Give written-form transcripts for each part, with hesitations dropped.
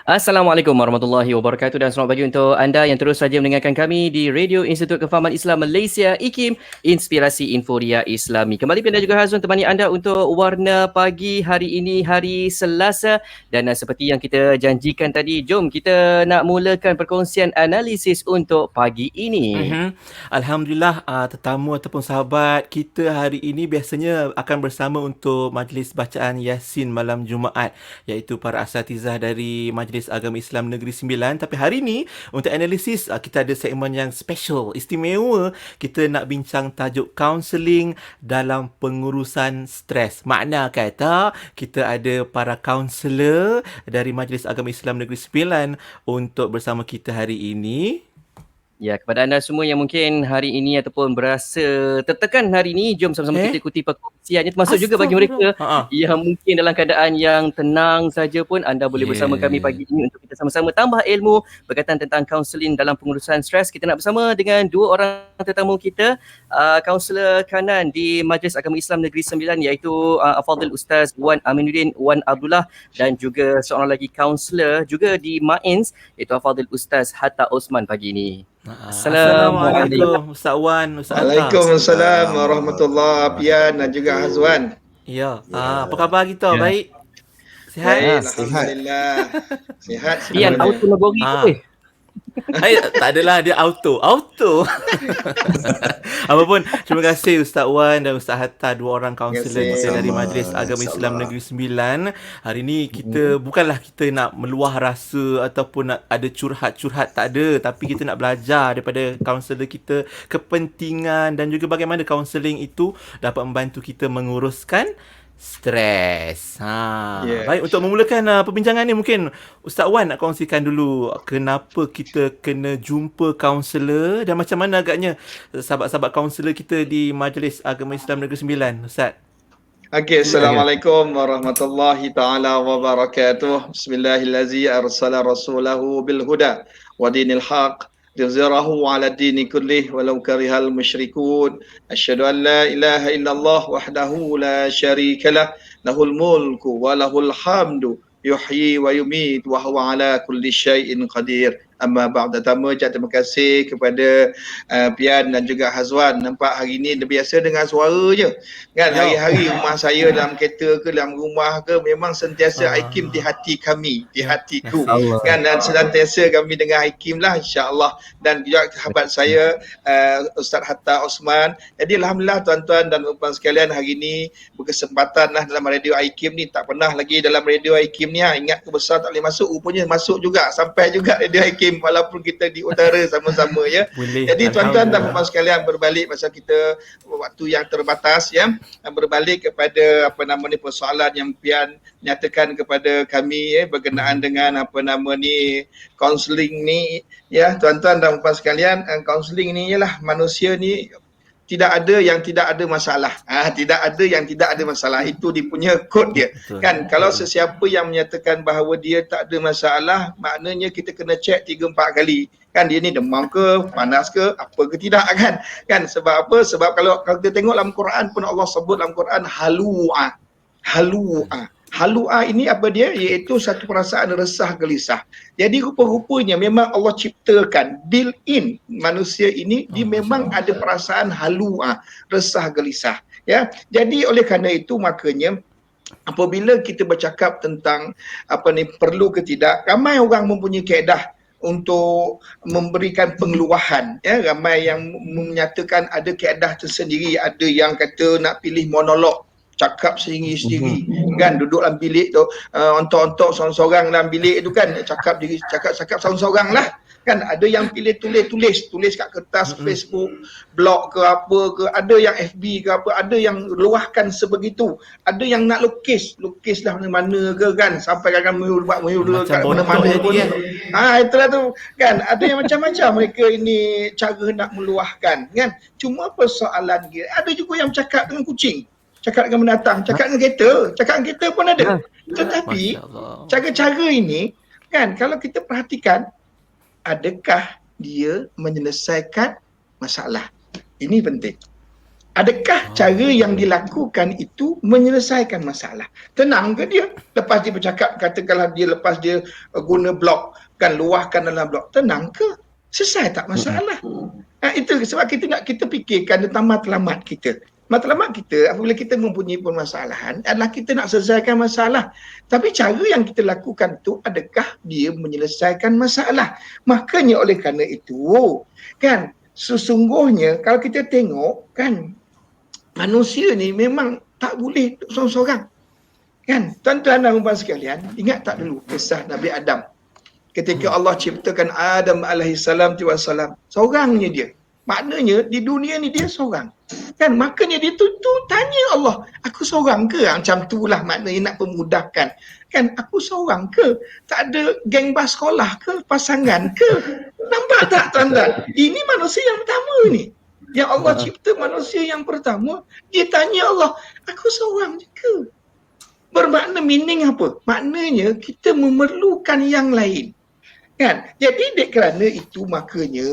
Assalamualaikum warahmatullahi wabarakatuh dan selamat pagi untuk anda yang terus saja mendengarkan kami di Radio Institut Kefahaman Islam Malaysia IKIM, Inspirasi Inforia Islami. Kembali Pina juga Hazwan temani anda untuk Warna Pagi hari ini, hari Selasa. Dan seperti yang kita janjikan tadi, jom kita nak mulakan perkongsian analisis untuk pagi ini. Alhamdulillah, tetamu ataupun sahabat kita hari ini biasanya akan bersama untuk majlis bacaan Yasin malam Jumaat, iaitu para asatizah dari Majlis Agama Islam Negeri Sembilan. Tapi hari ini untuk analisis, kita ada segmen yang special, istimewa. Kita nak bincang tajuk kaunseling dalam pengurusan stres. Makna kata kita ada para kaunselor dari Majlis Agama Islam Negeri Sembilan untuk bersama kita hari ini. Ya, kepada anda semua yang mungkin hari ini ataupun berasa tertekan hari ini, jom sama-sama kita ikuti perkongsiannya. Termasuk juga bagi mereka yang mungkin dalam keadaan yang tenang saja pun, anda boleh bersama kami pagi ini untuk kita sama-sama tambah ilmu berkaitan tentang kaunseling dalam pengurusan stres. Kita nak bersama dengan dua orang tetamu kita, kaunselor kanan di Majlis Agama Islam Negeri Sembilan, iaitu Al-Fadhil Ustaz Wan Aminuddin Wan Abdullah, dan juga seorang lagi kaunselor juga di Mains, iaitu Al-Fadhil Ustaz Hatta Osman pagi ini. Assalamualaikum Ustaz Wan, Ustaz Hatta. Waalaikumsalam warahmatullahi Pian dan juga Hazwan. Ya, apa khabar kita? Baik? Sihat? Baik, alhamdulillah. Sihat Pian semuanya. auto nagori tu tak adalah, dia auto. Apapun, terima kasih Ustaz Wan dan Ustaz Hatta, dua orang kaunselor kita dari Majlis Agama Islam Negeri Sembilan. Hari ini kita bukanlah kita nak meluah rasa ataupun nak ada curhat-curhat, tak ada, tapi kita nak belajar daripada kaunselor kita kepentingan dan juga bagaimana kaunseling itu dapat membantu kita menguruskan stres. Baik, untuk memulakan perbincangan ni, mungkin Ustaz Wan nak kongsikan dulu kenapa kita kena jumpa kaunselor dan macam mana agaknya sahabat-sahabat kaunselor kita di Majlis Agama Islam Negeri Sembilan, Ustaz. Okey, Assalamualaikum warahmatullahi taala wabarakatuh. Bismillahirrahmanirrahim. Arsala rasulahu bil huda wa dinil haq liyuzhirahu 'ala ad-dini kullih walau karihal musyrikun. Asyhadu an la ilaha illallah wahdahu la syarikalah, lahul mulku wa lahul hamdu, yuhyi wa yumit wa huwa 'ala kulli syai'in qadir. Amma ba'da. Terima kasih kepada Pian dan juga Hazwan. Nampak hari ni dia biasa dengan suara je. Kan hari-hari rumah saya dalam kereta ke dalam rumah ke memang sentiasa Hakim di hati kami, di hatiku. Kan, dan senantiasa kami dengan Hakim lah, insya-Allah. Dan juga sahabat saya Ustaz Hatta Osman. Jadi alhamdulillah tuan-tuan dan puan sekalian, hari ni berkesempatan lah dalam radio Hakim ni. Tak pernah lagi dalam radio Hakim ni. Ingat ke besar tak boleh masuk, rupanya masuk juga, sampai juga radio Hakim walaupun kita di utara sama-sama ya. Jadi tuan-tuan dan puan sekalian, berbalik masa kita waktu yang terbatas ya, berbalik kepada persoalan yang Pian nyatakan kepada kami ya, berkenaan dengan kaunseling ni ya, tuan-tuan dan puan sekalian. Kaunseling ni ialah manusia ni tidak ada yang tidak ada masalah. Tidak ada yang tidak ada masalah. Itu dia punya kod dia. Kan, kalau sesiapa yang menyatakan bahawa dia tak ada masalah, maknanya kita kena cek 3-4 kali. Kan, dia ni demam ke, panas ke, apa ke tidak kan? Kan, sebab apa? Sebab kalau kita tengok dalam Quran pun, Allah sebut dalam Quran halu'a. Halu'a ini apa dia? Iaitu satu perasaan resah gelisah. Jadi rupa-rupanya memang Allah ciptakan built-in manusia ini, dia memang ada perasaan halu'a, resah gelisah. Ya. Jadi oleh kerana itu makanya apabila kita bercakap tentang perlu ke tidak, ramai orang mempunyai kaedah untuk memberikan pengeluahan ya. Ramai yang menyatakan ada kaedah tersendiri, ada yang kata nak pilih monolog, cakap sendiri-sendiri kan, duduk dalam bilik tu ontok-ontok seorang-seorang dalam bilik tu kan, cakap seorang-seorang lah kan. Ada yang pilih tulis kat kertas Facebook, blog ke apa ke, ada yang FB ke apa, ada yang luahkan sebegitu, ada yang nak lukis lah mana-mana ke kan, sampai kadang buat meyul kat mana-mana pun. Itulah tu kan, ada yang macam-macam mereka ini cara nak meluahkan kan. Cuma persoalan dia, ada juga yang cakap dengan kucing, cakap dengan binatang, cakap dengan kereta pun ada. Tetapi cara-cara ini kan, kalau kita perhatikan, adakah dia menyelesaikan masalah? Ini penting. Adakah cara yang dilakukan itu menyelesaikan masalah? Tenang ke dia? Lepas dia bercakap, katakanlah dia lepas dia guna blok, kan luahkan dalam blok. Tenang ke? Selesai tak masalah? Itu sebab kita fikirkan tentang matlamat kita. Matlamat kita apabila kita mempunyai permasalahan adalah kita nak selesaikan masalah. Tapi cara yang kita lakukan tu adakah dia menyelesaikan masalah? Makanya oleh kerana itu, kan sesungguhnya kalau kita tengok kan manusia ni memang tak boleh seorang-seorang. Kan? Tuan-tuan dan puan sekalian, ingat tak dulu kisah Nabi Adam. Ketika Allah ciptakan Adam alaihissalam wassalam, seorangnya dia. Maknanya di dunia ni dia seorang. Kan? Makanya dia tu tanya Allah, aku seorang ke? Macam itulah maknanya nak pemudahkan. Kan? Aku seorang ke? Tak ada geng bas sekolah ke? Pasangan ke? Nampak tak tuan-tuan? Ini manusia yang pertama ni. Yang Allah cipta manusia yang pertama, dia tanya Allah, aku seorang je ke? Bermakna meaning apa? Maknanya kita memerlukan yang lain. Kan? Jadi kerana itu makanya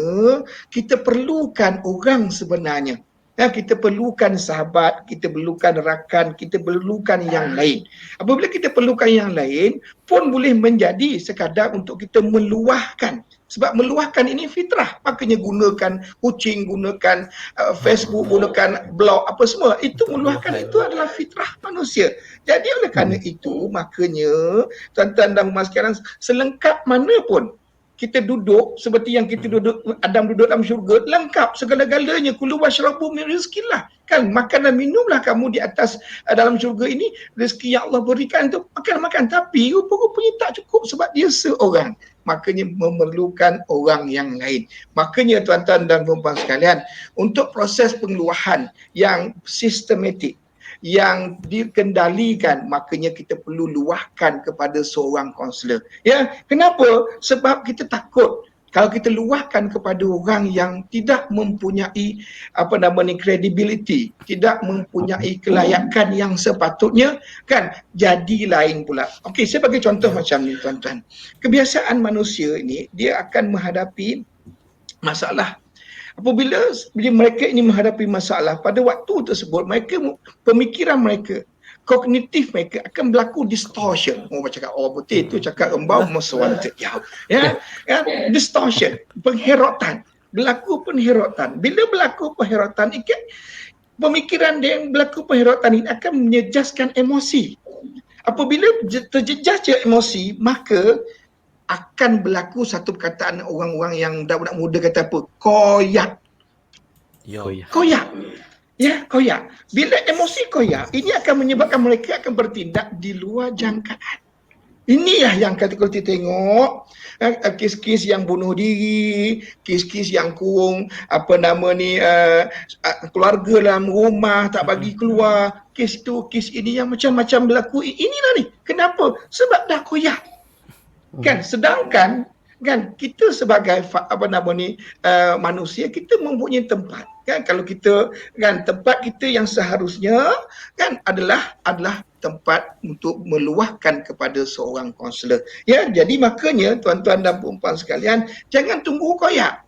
kita perlukan orang sebenarnya. Kita perlukan sahabat, kita perlukan rakan, kita perlukan yang lain. Apabila kita perlukan yang lain pun boleh menjadi sekadar untuk kita meluahkan. Sebab meluahkan ini fitrah. Makanya gunakan kucing, gunakan Facebook, gunakan blog, apa semua. Itu meluahkan itu adalah fitrah manusia. Jadi oleh kerana itu, makanya tuan-tuan dan puan sekalian, selengkap mana pun kita duduk seperti yang kita duduk, Adam duduk dalam syurga, lengkap segala-galanya, kulu washrabu min rizqillah. Kan, makan dan minumlah kamu di atas dalam syurga ini, rezeki yang Allah berikan tu, makan-makan. Tapi rupa-rupanya tak cukup sebab dia seorang. Makanya memerlukan orang yang lain. Makanya tuan-tuan dan puan sekalian, untuk proses pengeluahan yang sistematik, yang dikendalikan, makanya kita perlu luahkan kepada seorang kaunselor. Ya, kenapa? Sebab kita takut kalau kita luahkan kepada orang yang tidak mempunyai credibility, tidak mempunyai kelayakan yang sepatutnya, kan jadi lain pula. Okey, saya bagi contoh macam ni tuan-tuan. Kebiasaan manusia ini dia akan menghadapi masalah. Apabila mereka ini menghadapi masalah, pada waktu tersebut pemikiran mereka, kognitif mereka akan berlaku distortion. Orang cakap, betul itu cakap embau mesuan terjauh. Ya, distortion, pengherotan. Berlaku pengherotan. Bila berlaku pengherotan, pemikiran dia yang berlaku pengherotan ini akan menyejaskan emosi. Apabila terjejas emosi, maka akan berlaku satu perkataan orang-orang yang budak-budak muda kata apa? Koyak. Koyak. Ya, koyak. Bila emosi koyak, ini akan menyebabkan mereka akan bertindak di luar jangkaan. Inilah yang kalau kita tengok kes-kes yang bunuh diri, kes-kes yang kurung keluarga dalam rumah tak bagi keluar, kes tu, kes ini yang macam-macam berlaku. Inilah ni. Kenapa? Sebab dah koyak. Kan, sedangkan kan kita sebagai manusia, kita mempunyai tempat. Kan, kalau kita kan tempat kita yang seharusnya kan adalah tempat untuk meluahkan kepada seorang kaunselor. Ya, jadi makanya tuan-tuan dan puan sekalian, jangan tunggu koyak.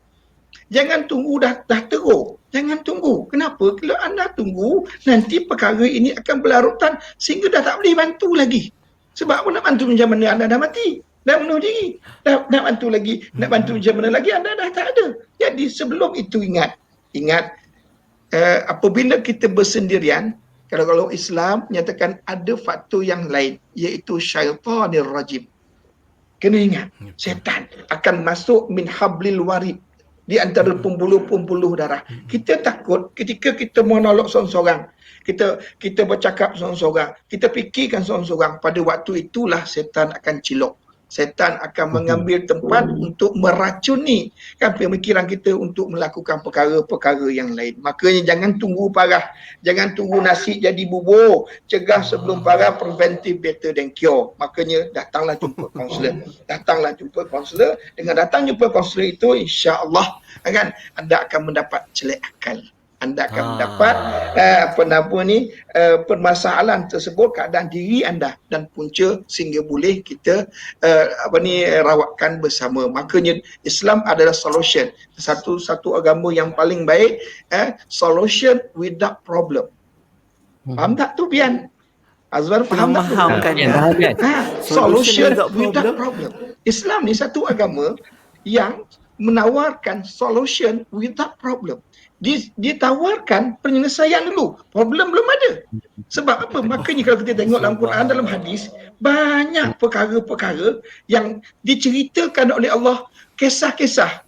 Jangan tunggu dah teruk. Jangan tunggu. Kenapa? Kalau anda tunggu, nanti perkara ini akan berlarutan sehingga dah tak boleh bantu lagi. Sebab nak bantu macam mana anda dah mati? Dah bunuh diri. Nak bantu lagi. Nak bantu macam mana lagi? Anda dah tak ada. Jadi sebelum itu ingat, apabila kita bersendirian, kalau Islam menyatakan ada faktor yang lain, iaitu syaitanir rajim. Kena ingat, syaitan akan masuk min hablil warid, di antara pembuluh-pembuluh darah. Kita takut ketika kita monolog seorang-seorang, kita bercakap seorang-seorang, kita fikirkan seorang-seorang, pada waktu itulah syaitan akan cilok. Setan akan mengambil tempat untuk meracuni kan pemikiran kita untuk melakukan perkara-perkara yang lain. Makanya jangan tunggu parah. Jangan tunggu nasi jadi bubur. Cegah sebelum parah, preventive better than cure. Makanya datanglah jumpa kaunselor. Datanglah jumpa kaunselor. Dengan datang jumpa kaunselor itu, insya-Allah kan anda akan mendapat celik akal. anda akan mendapat permasalahan tersebut keadaan diri anda dan punca sehingga boleh kita rawatkan bersama. Makanya Islam adalah solution, satu agama yang paling baik, solution without problem. Faham tak tu Pian? Azwan faham tak? Solution without problem. Islam ni satu agama yang menawarkan solution without problem. Dia tawarkan penyelesaian dulu, problem belum ada. Sebab apa? Makanya kalau kita tengok dalam Quran, dalam hadis, banyak perkara-perkara yang diceritakan oleh Allah, kisah-kisah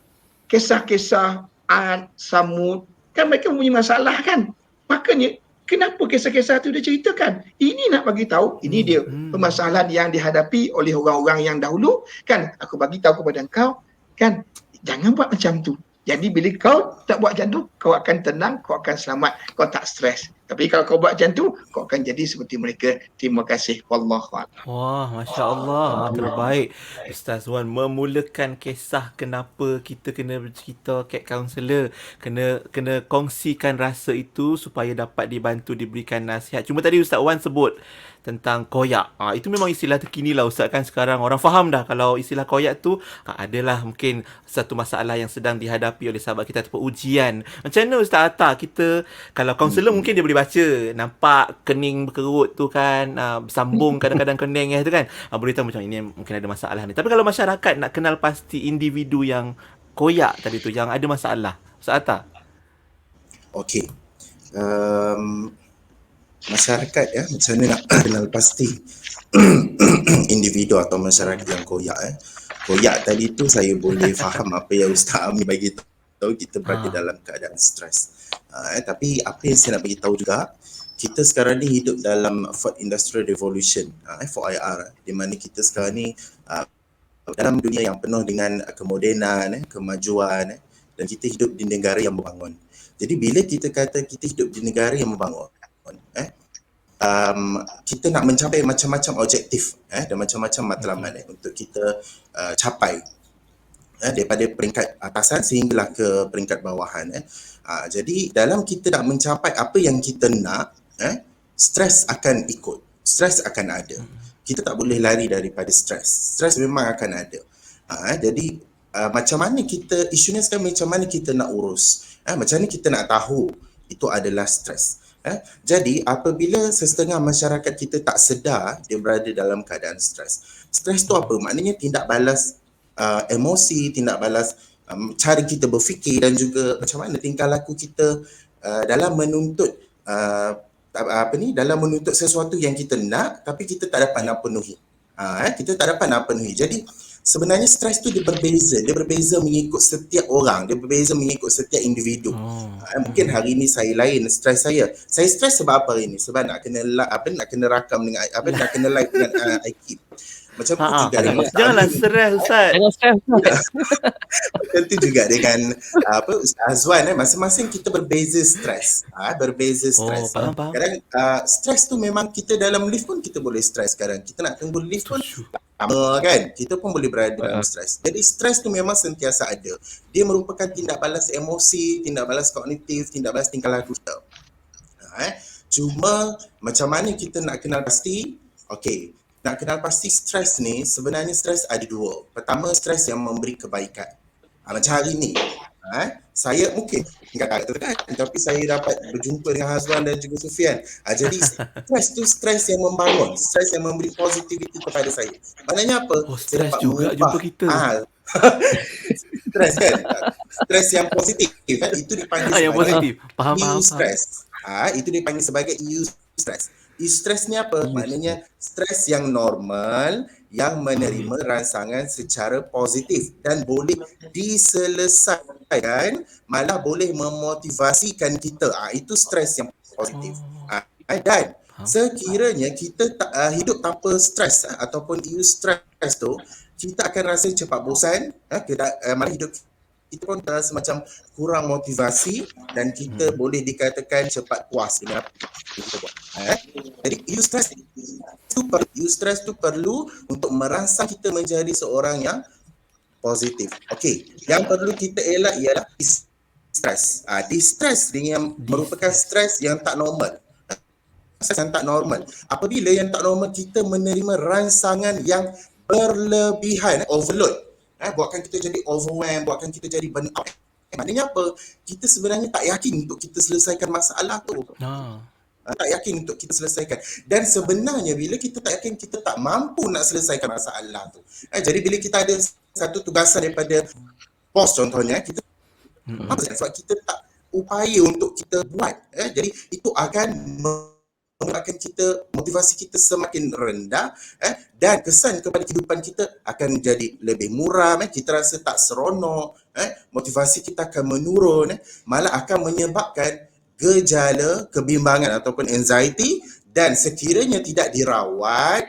Ad, Samud, kan mereka punya masalah kan. Makanya kenapa kisah-kisah itu diceritakan? Ini nak bagi tahu, ini dia permasalahan yang dihadapi oleh orang-orang yang dahulu kan. Aku bagi tahu kepada engkau kan, jangan buat macam tu. Jadi bila kau tak buat macam tu, kau akan tenang, kau akan selamat, kau tak stres. Tapi kalau kau buat macam tu, kau akan jadi seperti mereka. Terima kasih. Wallahu a'lam. Wah, Masya Allah. Terbaik. Ustaz Wan memulakan kisah kenapa kita kena bercerita kat kaunselor. Kena kongsikan rasa itu supaya dapat dibantu, diberikan nasihat. Cuma tadi Ustaz Wan sebut tentang koyak. Itu memang istilah terkini lah Ustaz kan sekarang. Orang faham dah kalau istilah koyak tu adalah mungkin satu masalah yang sedang dihadapi oleh sahabat kita ataupun ujian. Macam mana Ustaz Atta, kita kalau kaunselor mungkin dia boleh baca, nampak kening berkerut tu kan, sambung kadang-kadang kening tu kan, boleh tahu macam ini mungkin ada masalah ni. Tapi kalau masyarakat nak kenal pasti individu yang koyak tadi tu, yang ada masalah, Ustaz Atta? Okey. Masyarakat macam mana nak kenal pasti individu atau masyarakat yang koyak. Koyak tadi tu saya boleh faham apa yang Ustaz Ami bagi tahu, kita berada dalam keadaan stres. Tapi apa yang saya nak bagi tahu juga, kita sekarang ni hidup dalam 4th Industrial Revolution, 4IR, di mana kita sekarang ni dalam dunia yang penuh dengan kemodenan, kemajuan, dan kita hidup di negara yang membangun. Jadi bila kita kata kita hidup di negara yang membangun, kita nak mencapai macam-macam objektif dan macam-macam matlamat untuk kita capai, daripada peringkat atasan sehinggalah ke peringkat bawahan. Jadi dalam kita nak mencapai apa yang kita nak, stres akan ikut, stres akan ada. Kita tak boleh lari daripada stres. Stres memang akan ada. Jadi macam mana kita, isunya sekarang macam mana kita nak urus, macam mana kita nak tahu itu adalah stres. Jadi apabila sesetengah masyarakat kita tak sedar dia berada dalam keadaan stres. Stres tu apa? Maknanya tindak balas emosi, tindak balas cara kita berfikir dan juga macam mana tingkah laku kita dalam menuntut dalam menuntut sesuatu yang kita nak tapi kita tak dapat nak penuhi. Kita tak dapat nak penuhi. Jadi sebenarnya stres tu dia berbeza mengikut setiap orang, dia berbeza mengikut setiap individu. Mungkin hari ni saya lain stres saya. Saya stres sebab apa hari ni? Sebab nak kena rakam dengan nak kena live dengan IKIP. Macam tu juga dengan janganlah stres Ustaz. Jangan stres. Macam tu juga dengan Ustaz Azwan, masing-masing kita berbeza stres. Berbeza stres. Faham. Kadang stres tu memang kita dalam lift pun kita boleh stres sekarang. Kita nak tunggu lift pun kan, kita pun boleh berada dalam stres. Jadi stres tu memang sentiasa ada. Dia merupakan tindak balas emosi, tindak balas kognitif, tindak balas tingkah laku kita. Cuma macam mana kita nak kenal pasti? Okey, nak kenal pasti stres ni, sebenarnya stres ada dua. Pertama, stres yang memberi kebaikan. Macam hari ni, saya mungkin tak terdekat, tapi saya dapat berjumpa dengan Hazwan dan juga Sufian. Jadi stres tu stres yang membangun, stres yang memberi positivity kepada saya. Maknanya apa? Stres juga jumpa kita. Stres kan? Stres yang positif kan? Itu dipanggil sebagai yang positif. Faham. Stress. Itu dipanggil sebagai stress. Stres ni apa? Maknanya stres yang normal, yang menerima rangsangan secara positif dan boleh diselesaikan, malah boleh memotivasikan kita. Itu stres yang positif. Dan sekiranya kita hidup tanpa stres ataupun stres tu, kita akan rasa cepat bosan, malah hidup kita pun semacam kurang motivasi dan kita boleh dikatakan cepat puas dengan apa kita buat. Jadi eustress tu perlu untuk merangsang kita menjadi seorang yang positif. Okey, yang perlu kita elak ialah distress. Distress ni yang merupakan stres yang tak normal. Stres yang tak normal. Apabila yang tak normal, kita menerima rangsangan yang berlebihan, overload. Buatkan kita jadi overwhelmed, buatkan kita jadi burn out. Maknanya apa? Kita sebenarnya tak yakin untuk kita selesaikan masalah tu. Tak yakin untuk kita selesaikan. Dan sebenarnya bila kita tak yakin, kita tak mampu nak selesaikan masalah tu. Jadi bila kita ada satu tugasan daripada bos contohnya, kita sebab kita tak upaya untuk kita buat. Jadi itu akan menyebabkan kita, motivasi kita semakin rendah, dan kesan kepada kehidupan kita akan jadi lebih muram, kita rasa tak seronok, motivasi kita akan menurun, malah akan menyebabkan gejala kebimbangan ataupun anxiety, dan sekiranya tidak dirawat,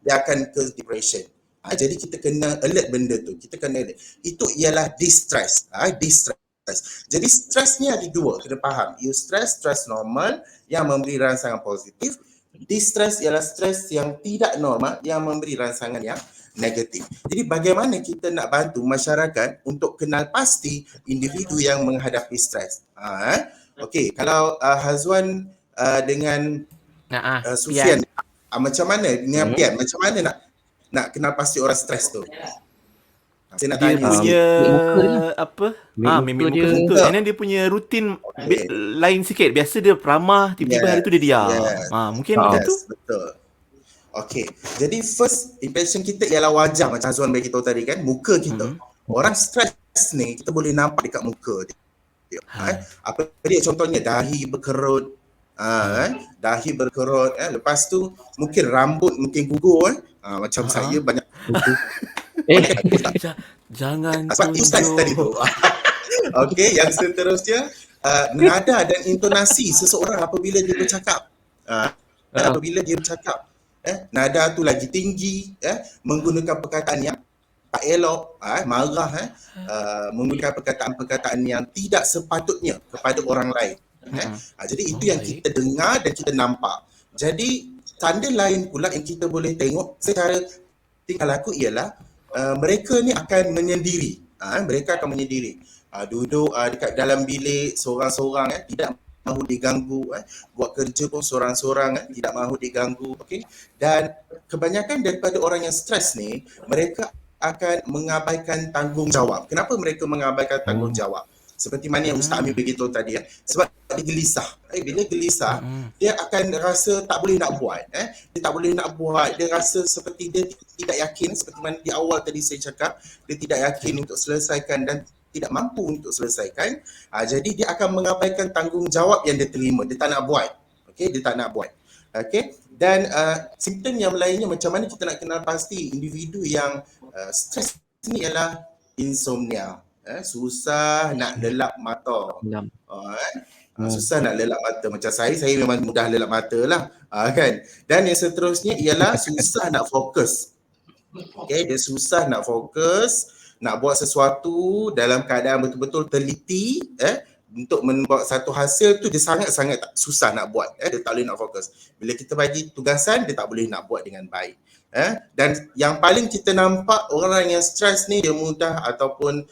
dia akan ke depression. Jadi kita kena alert benda tu, kita kena alert. Itu ialah distress. Distress. Jadi stres ni ada dua, kena faham. Stres normal yang memberi rangsangan positif. Distress ialah stres yang tidak normal yang memberi rangsangan yang negatif. Jadi bagaimana kita nak bantu masyarakat untuk kenal pasti individu yang menghadapi stres? Okey, kalau Hazwan dengan Sufian, macam mana dengan Pian, macam mana nak kenal pasti orang stres tu? Saya nak Dia tanya punya apa? Mimik muka Muka. And then dia punya rutin lain sikit. Biasa dia ramah, tiba-tiba hari tu dia diam. Mungkin macam tu. Betul. Okey. Jadi first impression kita ialah wajah, macam Azwan bagi tahu tadi kan, muka kita. Orang stres ni kita boleh nampak dekat muka dia. Apa dia contohnya, dahi berkerut. Dahi berkerut, lepas tu mungkin rambut mungkin gugur, macam saya banyak Jangan sebab insight tadi tu. Okey, yang seterusnya nada dan intonasi seseorang apabila dia bercakap. Apabila dia bercakap, nada tu lagi tinggi, menggunakan perkataan yang tak elok, marah, menggunakan perkataan-perkataan yang tidak sepatutnya kepada orang lain. Jadi itu yang kita dengar dan kita nampak. Jadi tanda lain pula yang kita boleh tengok secara tingkah laku ialah mereka ni akan menyendiri. Mereka akan menyendiri. Duduk dekat dalam bilik seorang-seorang, tidak mahu diganggu, buat kerja pun seorang-seorang, tidak mahu diganggu. Okey. Dan kebanyakan daripada orang yang stres ni, mereka akan mengabaikan tanggungjawab. Kenapa mereka mengabaikan tanggungjawab? Seperti mana yang Ustaz Amir beritahu tadi, sebab dia gelisah. Bila gelisah, dia akan rasa tak boleh nak buat. Dia tak boleh nak buat, dia rasa seperti dia tidak yakin, seperti mana di awal tadi saya cakap, dia tidak yakin untuk selesaikan dan tidak mampu untuk selesaikan. Jadi dia akan mengabaikan tanggungjawab yang dia terima, dia tak nak buat. Okey, dia tak nak buat. Okey, dan simptom yang lainnya, macam mana kita nak kenal pasti individu yang stres ni ialah insomnia. Susah nak lelap mata. Susah nak lelap mata. Macam saya memang mudah lelap mata lah. Kan? Dan yang seterusnya ialah susah nak fokus. Okay, dia susah nak fokus, nak buat sesuatu dalam keadaan betul-betul teliti, untuk membuat satu hasil tu dia sangat-sangat susah nak buat. Dia tak boleh nak fokus. Bila kita bagi tugasan, dia tak boleh nak buat dengan baik. Dan yang paling kita nampak orang yang stres ni, dia mudah ataupun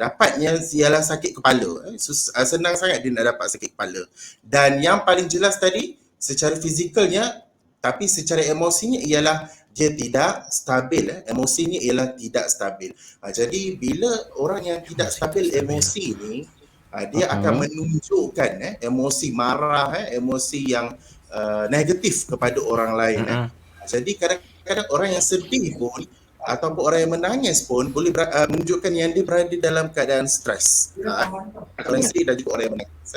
dapatnya ialah sakit kepala. Senang sangat dia nak dapat sakit kepala. Dan yang paling jelas tadi, secara fizikalnya, tapi secara emosinya ialah dia tidak stabil. Emosinya ialah tidak stabil. Jadi bila orang yang tidak stabil emosi ni, dia akan menunjukkan emosi marah, emosi yang negatif kepada orang lain. Jadi kadang-kadang orang yang sedih pun ataupun orang yang menangis pun boleh menunjukkan yang dia berada dalam keadaan stres. Orang yang sedih dan juga orang yang menangis.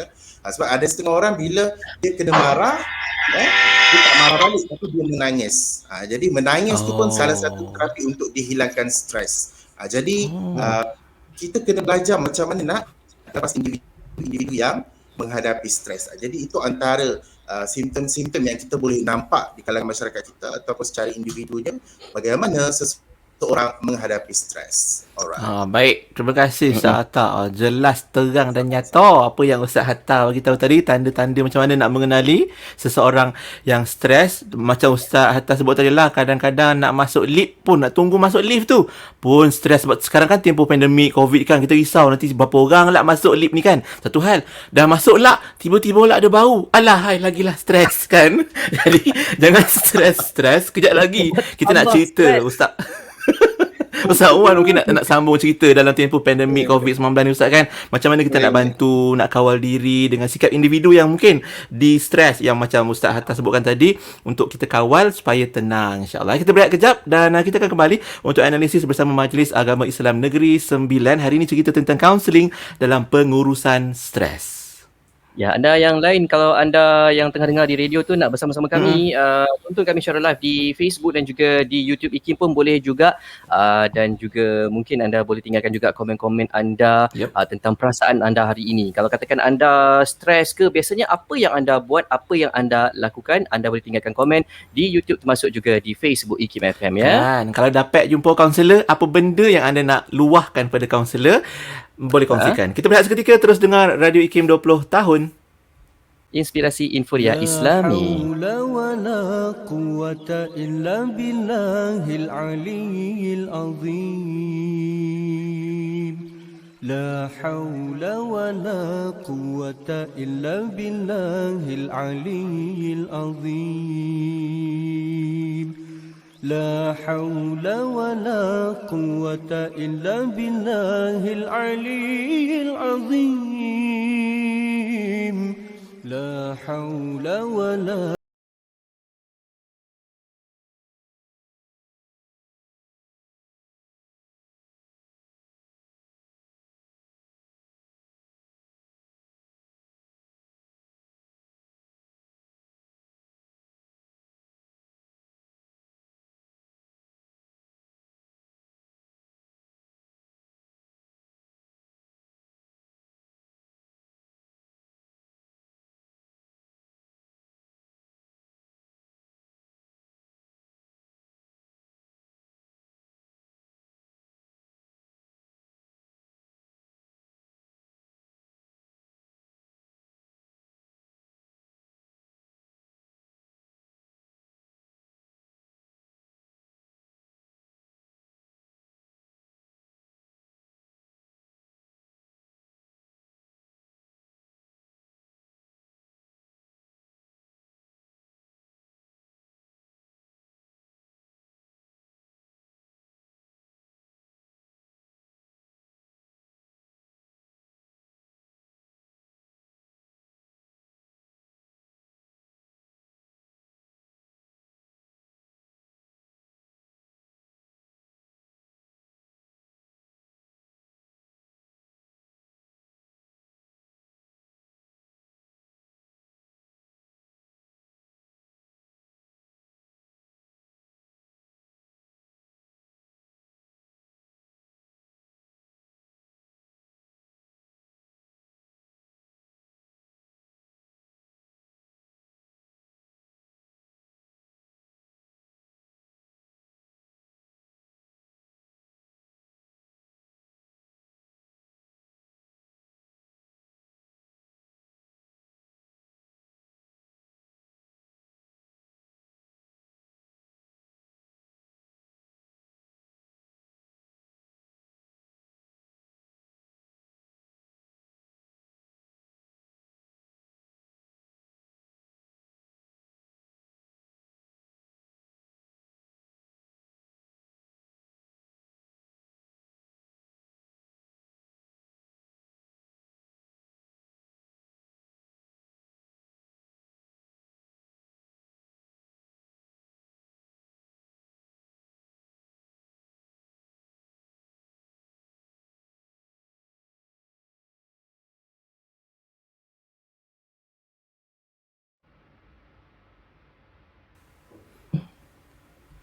Sebab ada setengah orang bila dia kena marah, dia tak marah balik tapi dia menangis. Jadi menangis tu pun salah satu terapi untuk dihilangkan stres. Jadi kita kena belajar macam mana nak lepas individu yang menghadapi stres. Jadi itu antara simptom-simptom yang kita boleh nampak di kalangan masyarakat kita ataupun secara individunya, bagaimana seorang menghadapi stres. Alright. Baik, terima kasih Ustaz Hatta. Jelas, terang dan nyata apa yang Ustaz Hatta bagi tahu tadi, tanda-tanda macam mana nak mengenali seseorang yang stres. Macam Ustaz Hatta sebut tadi lah, kadang-kadang nak masuk lift pun, nak tunggu masuk lift tu pun stres. Sebab sekarang kan tempoh pandemik COVID kan, kita risau nanti berapa orang lah masuk lift ni kan. Satu hal, dah masuk lah, tiba-tiba lah ada bau. Alah, hai, lagilah stres kan. Jadi, jangan stres. Kejap lagi kita nak cerita Ustaz Ustaz Wan mungkin nak sambung cerita dalam tempoh pandemik COVID-19 ni Ustaz kan. Macam mana kita nak bantu, nak kawal diri dengan sikap individu yang mungkin di stres yang macam Ustaz Hatta sebutkan tadi, untuk kita kawal supaya tenang, insyaAllah. Kita berehat kejap dan kita akan kembali untuk analisis bersama Majlis Agama Islam Negeri Sembilan. Hari ini cerita tentang kaunseling dalam pengurusan stres. Ya, anda yang lain, kalau anda yang tengah dengar di radio tu nak bersama-sama kami, tonton kami secara live di Facebook dan juga di YouTube IKIM pun boleh juga, dan juga mungkin anda boleh tinggalkan juga komen-komen anda tentang perasaan anda hari ini. Kalau katakan anda stres ke, biasanya apa yang anda buat, apa yang anda lakukan, anda boleh tinggalkan komen di YouTube termasuk juga di Facebook IKIM FM ya. Kan, kalau dapat jumpa kaunselor, apa benda yang anda nak luahkan pada kaunselor, boleh kongsikan. Kita berehat seketika, terus dengar Radio IKIM 20 tahun. Inspirasi Inforia Islami. La haula wala quwwata illa billahil aliyyil azim. La haula wala quwwata illa billahil aliyyil azim. La haula wala quwwata illa billahil aliyyil azim. La haula wala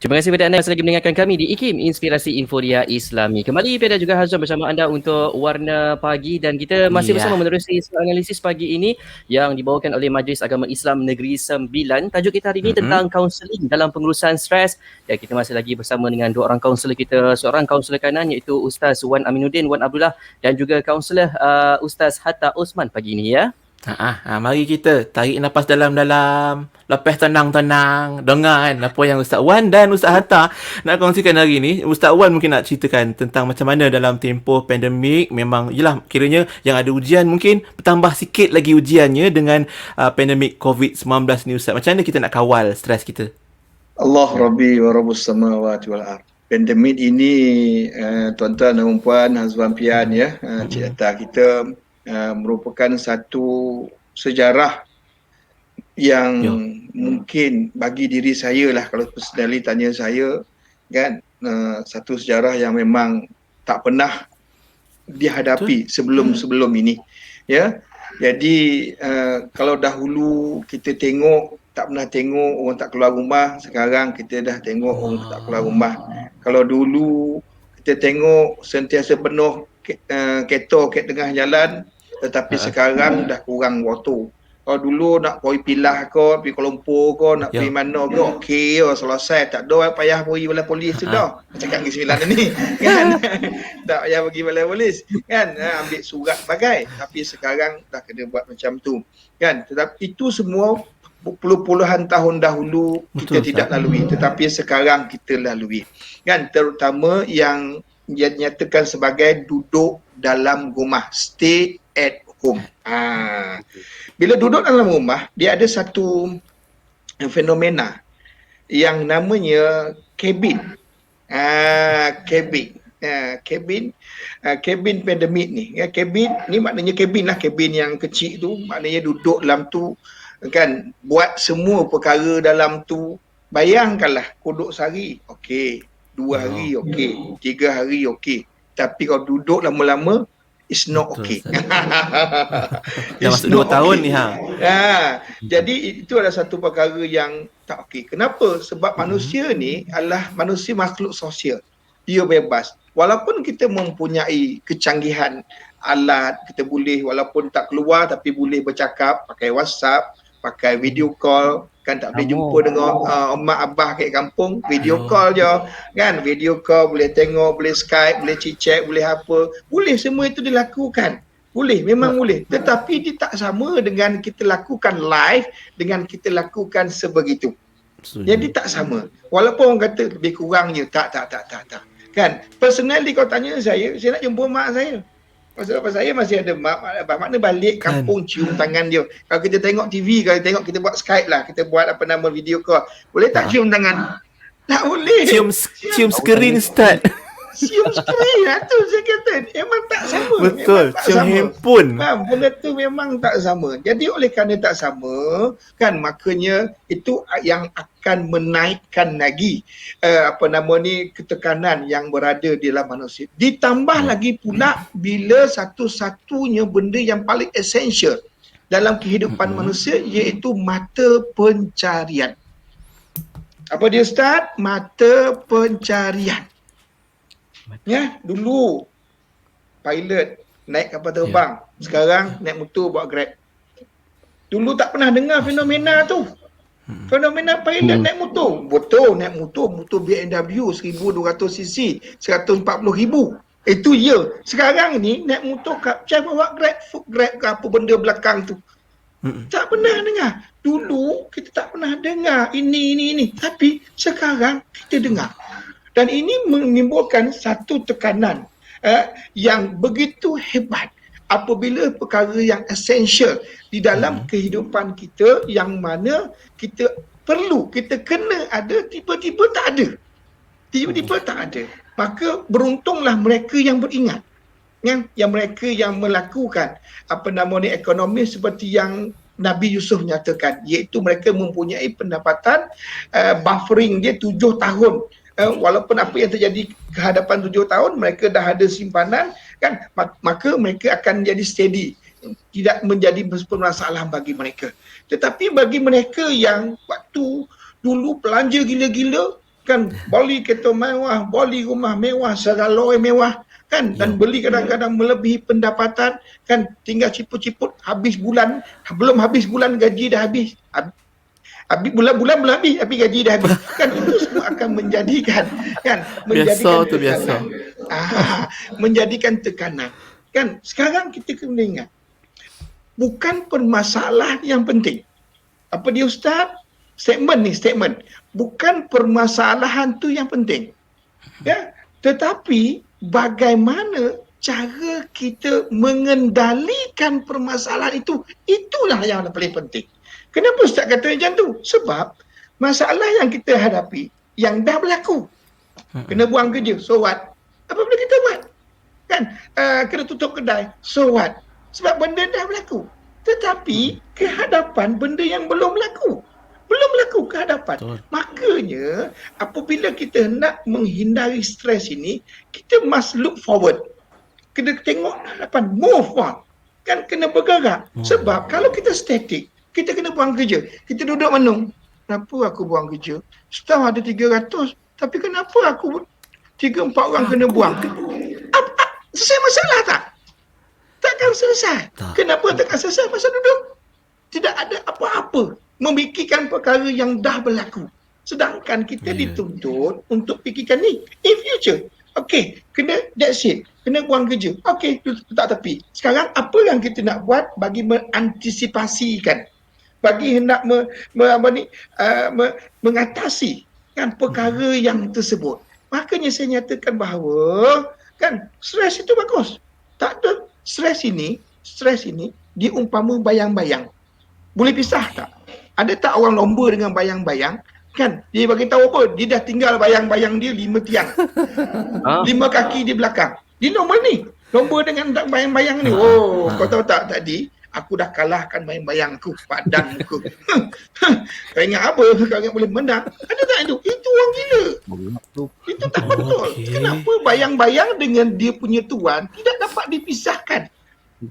Terima kasih kepada anda yang lagi mendengarkan kami di IKIM, Inspirasi Inforia Islami. Kembali Peda juga Hazwan bersama anda untuk Warna Pagi, dan kita masih bersama menerusi analisis pagi ini yang dibawakan oleh Majlis Agama Islam Negeri Sembilan. Tajuk kita hari ini tentang kaunseling dalam pengurusan stres, dan kita masih lagi bersama dengan dua orang kaunselor kita. Seorang kaunselor kanan iaitu Ustaz Wan Aminuddin, Wan Abdullah, dan juga kaunselor Ustaz Hatta Osman pagi ini ya. Mari kita tarik nafas dalam-dalam, lepas tenang-tenang, dengar kan apa yang Ustaz Wan dan Ustaz Hatta nak kongsikan hari ni. Ustaz Wan mungkin nak ceritakan tentang macam mana dalam tempoh pandemik, memang yelah kiranya yang ada ujian mungkin bertambah sikit lagi ujiannya dengan pandemik COVID-19 ni Ustaz. Macam mana kita nak kawal stres kita? Allah Rabbi wa Rabbus samawati wal ard. Pandemik ini tuan-tuan dan puan, Hazwan Pian ya, Cik Hatta, kita merupakan satu sejarah yang mungkin bagi diri saya lah, kalau personally tanya saya kan, satu sejarah yang memang tak pernah dihadapi sebelum ini ya. Jadi kalau dahulu kita tengok tak pernah tengok orang tak keluar rumah, sekarang kita dah tengok orang tak keluar rumah. Kalau dulu kita tengok sentiasa penuh kereta kat tengah jalan, tetapi sekarang dah kurang waktu. Kalau dulu nak pergi Pilah ke, pergi Kuala Lumpur ke, nak pergi mana ke, okey selesai, tak ada payah pergi balai polis tu dah. Cakap Negeri Sembilan ni kan. Tak payah pergi balai polis kan, ambil surat bagai. Tapi sekarang dah kena buat macam tu kan. Tetapi itu semua puluhan tahun dahulu kita tidak lalui, tetapi sekarang kita lalui kan, terutama yang dinyatakan sebagai duduk dalam rumah, stay at home. Bila duduk dalam rumah, dia ada satu fenomena yang namanya cabin. Cabin pandemik ni. Cabin ni maknanya cabin lah, cabin yang kecil tu, maknanya duduk dalam tu kan, buat semua perkara dalam tu. Bayangkanlah duduk sehari, okey, 2 hari okey, 3 hari okey. Tapi kalau duduk lama-lama, it's not okay. Dah masuk 2 tahun ni Jadi itu adalah satu perkara yang tak okey. Kenapa? Sebab manusia ni adalah manusia makhluk sosial. Dia bebas. Walaupun kita mempunyai kecanggihan alat, kita boleh walaupun tak keluar tapi boleh bercakap pakai WhatsApp, pakai video call kan, tak boleh jumpa dengan mak abah kat kampung, video call je kan, video call boleh tengok, boleh Skype, boleh chat, boleh apa, boleh, semua itu dilakukan, boleh, memang boleh, tetapi dia tak sama dengan kita lakukan live, dengan kita lakukan sebegitu. Jadi tak sama, walaupun orang kata lebih kurang je, tak kan. Personally kau tanya saya nak jumpa mak saya. Pasal saya masih ada mak, makna balik kampung cium tangan dia. Kalau kita tengok TV, kalau tengok kita buat Skype lah, kita buat apa nama video call, boleh tak cium tangan? Tak boleh. Cium skrin start. Cium skrin lah tu saya kata. Memang tak sama. Betul. Cium handphone. Benda tu memang tak sama. Jadi oleh kerana tak sama kan, makanya itu yang akan menaikkan lagi ketekanan yang berada di dalam manusia. Ditambah lagi pula bila satu-satunya benda yang paling esensial dalam kehidupan manusia iaitu mata pencarian. Apa dia Ustaz? Mata pencarian. Ya, dulu pilot naik kapal terbang, sekarang naik motor buat Grab. Dulu tak pernah dengar fenomena tu. Fenomena pilot naik motor. Betul, naik motor BMW 1200cc, 140,000. Itu ya. Sekarang ni naik motor capture bawa Grab ke apa benda belakang tu. Tak pernah dengar. Dulu kita tak pernah dengar ini. Tapi sekarang kita dengar. Dan ini menimbulkan satu tekanan yang begitu hebat apabila perkara yang esensial di dalam kehidupan kita yang mana kita perlu, kita kena ada, tiba-tiba tak ada. Tiba-tiba tak ada. Maka beruntunglah mereka yang beringat. Yang mereka yang melakukan ekonomi seperti yang Nabi Yusuf nyatakan, iaitu mereka mempunyai pendapatan buffering dia 7 tahun. Walaupun apa yang terjadi kehadapan 7 tahun, mereka dah ada simpanan kan, maka mereka akan jadi steady, tidak menjadi permasalahan bagi mereka. Tetapi bagi mereka yang waktu dulu belanja gila-gila, kan beli kereta mewah, beli rumah mewah, seraloi mewah kan, dan beli kadang-kadang melebihi pendapatan kan, tinggal ciput-ciput habis bulan, belum habis bulan gaji dah habis. Habis bulan-bulan belum habis tapi gaji dah habis. Kan itu semua akan menjadikan kan, menjadikan Biasa tu, biasa. menjadikan tekanan. Kan sekarang kita kena ingat, bukan permasalahan yang penting. Apa dia Ustaz? Statement. Bukan permasalahan tu yang penting. Ya, tetapi bagaimana cara kita mengendalikan permasalahan itu, itulah yang paling penting. Kenapa Ustaz kata macam tu? Sebab masalah yang kita hadapi yang dah berlaku. Kena buang kerja, so what? Apa boleh kita buat? Kan? Kena tutup kedai, so what? Sebab benda dah berlaku. Tetapi kehadapan benda yang belum berlaku. Belum berlaku kehadapan. Makanya apabila kita nak menghindari stres ini, kita must look forward. Kena tengok hadapan, move on. Kan kena bergerak. Sebab kalau kita static, kita kena buang kerja. Kita duduk menung. Kenapa aku buang kerja? Setahun ada 300. Tapi kenapa aku 3-4 orang kena buang? Selesai masalah tak? Takkan selesai. Kenapa takkan selesai? Pasal duduk. Tidak ada apa-apa. Memikirkan perkara yang dah berlaku. Sedangkan kita dituntut untuk fikirkan ni. In future. Okay, kena, that's it. Kena buang kerja. Okay, letak tepi. Sekarang apa yang kita nak buat bagi mengantisipasikan, bagi hendak mengatasi kan perkara yang tersebut. Makanya saya nyatakan bahawa kan stres itu bagus. Tak ada stres ini diumpama bayang-bayang. Boleh pisah tak? Ada tak orang lomba dengan bayang-bayang? Kan dia bagi tahu apa? Dia dah tinggal bayang-bayang dia 5 tiang. 5 kaki di belakang. Dia normal ni. Lomba dengan bayang-bayang ni. Oh, kau tahu tak tadi? Aku dah kalahkan bayang-bayangku, padanku. Kau ingat apa? Kau ingat boleh menang? Ada tak itu? Itu orang gila. Itu tak betul. Kenapa bayang-bayang dengan dia punya tuan tidak dapat dipisahkan?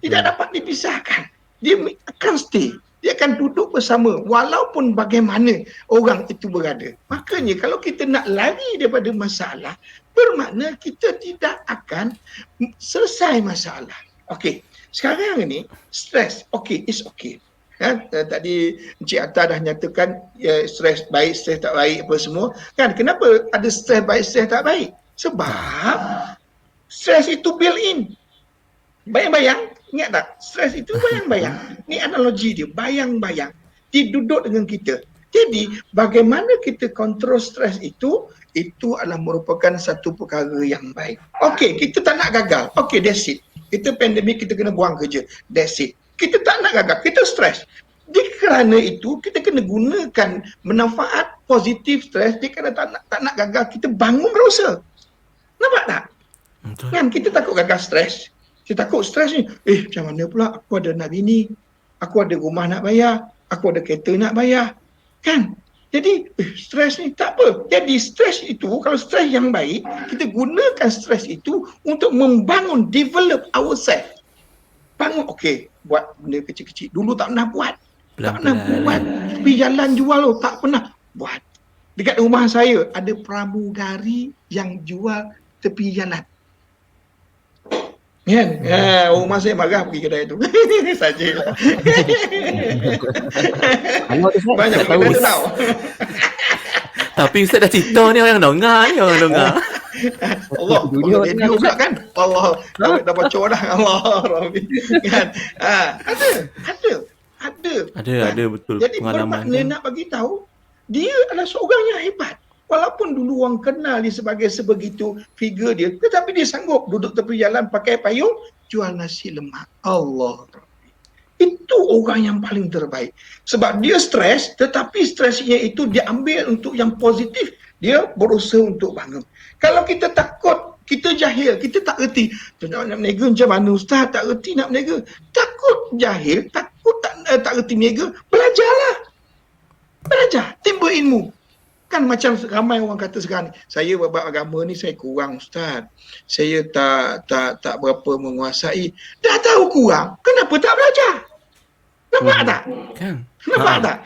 Tidak dapat dipisahkan. Dia akan stay. Dia akan duduk bersama walaupun bagaimana orang itu berada. Makanya kalau kita nak lari daripada masalah, bermakna kita tidak akan selesai masalah. Okey. Sekarang ni stres, okay, it's okay. Tadi Encik Atta dah nyatakan stres baik, stres tak baik apa semua. Kan kenapa ada stres baik, stres tak baik? Sebab stres itu built in. Bayang-bayang, ingat tak? Stres itu bayang-bayang. Ni analogi dia, bayang-bayang. Dia duduk dengan kita. Jadi bagaimana kita kontrol stres itu adalah merupakan satu perkara yang baik. Okey, kita tak nak gagal. Okey, that's it. Kita pandemik, kita kena buang kerja. That's it. Kita tak nak gagal. Kita stres. Kerana itu, kita kena gunakan manfaat positif stres. Kerana tak nak gagal, kita bangun berusaha. Nampak tak? Kan kita takut gagal stres. Kita takut stres ni. Macam mana pula? Aku ada anak bini. Aku ada rumah nak bayar. Aku ada kereta nak bayar. Kan? Jadi stres ni tak apa. Jadi stres itu, kalau stres yang baik, kita gunakan stres itu untuk membangun, develop ourselves. Bangun, okey, buat benda kecil-kecil. Dulu tak pernah buat. Tak pernah buat. Pergi jalan jual tak pernah buat. Dekat rumah saya ada pramugari yang jual tepi jalan. Kan? Rumah saya marah pergi kedai tu. Sajalah. Banyak benda tu tahu. Tapi Ustaz dah cerita ni, orang dengar ni, orang dengar. Allah, radio pula kan? Allah, dah baca dah. Allah, Rabbi. Kan? Ada betul. Jadi Pengalaman. bermakna nak bagi tahu, dia adalah seorang yang hebat. Walaupun dulu orang kenal dia sebagai sebegitu figure dia, tetapi dia sanggup duduk tepi jalan pakai payung, jual nasi lemak. Allah. Itu orang yang paling terbaik. Sebab dia stres, tetapi stresnya itu dia ambil untuk yang positif. Dia berusaha untuk bangun. Kalau kita takut, kita jahil, kita tak erti. Nak berniaga macam mana Ustaz? Tak erti nak berniaga. Takut jahil, takut tak erti berniaga. Belajarlah. Belajar. Timba ilmu. Kan macam ramai orang kata sekarang ni, saya bab agama ni saya kurang Ustaz. Saya tak berapa menguasai. Dah tahu kurang, kenapa tak belajar? Nampak tak? Kan? Nampak tak?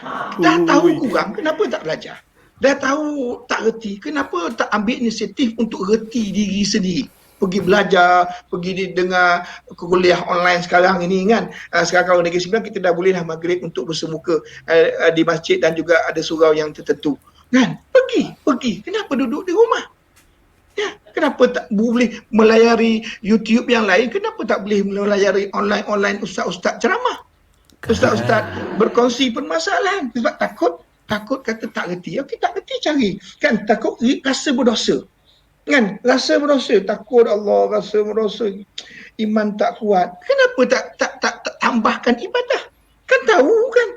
Dah tahu kurang, kenapa tak belajar? Dah tahu tak reti, kenapa tak ambil inisiatif untuk reti diri sendiri? Pergi belajar, pergi dengar kuliah online sekarang ini kan. Sekarang Negeri Sembilan kita dah boleh lah maghrib untuk bersemuka di masjid dan juga ada surau yang tertentu. Kan? Pergi. Kenapa duduk di rumah? Ya, kenapa tak boleh melayari YouTube yang lain? Kenapa tak boleh melayari online ustaz-ustaz ceramah? Ustaz-ustaz berkongsi permasalahan sebab takut kata tak reti. Okey, tak reti cari. Kan takut rasa berdosa. Kan rasa berdosa, takut Allah, rasa berdosa, iman tak kuat. Kenapa tak tambahkan ibadah? Kan tahu kan?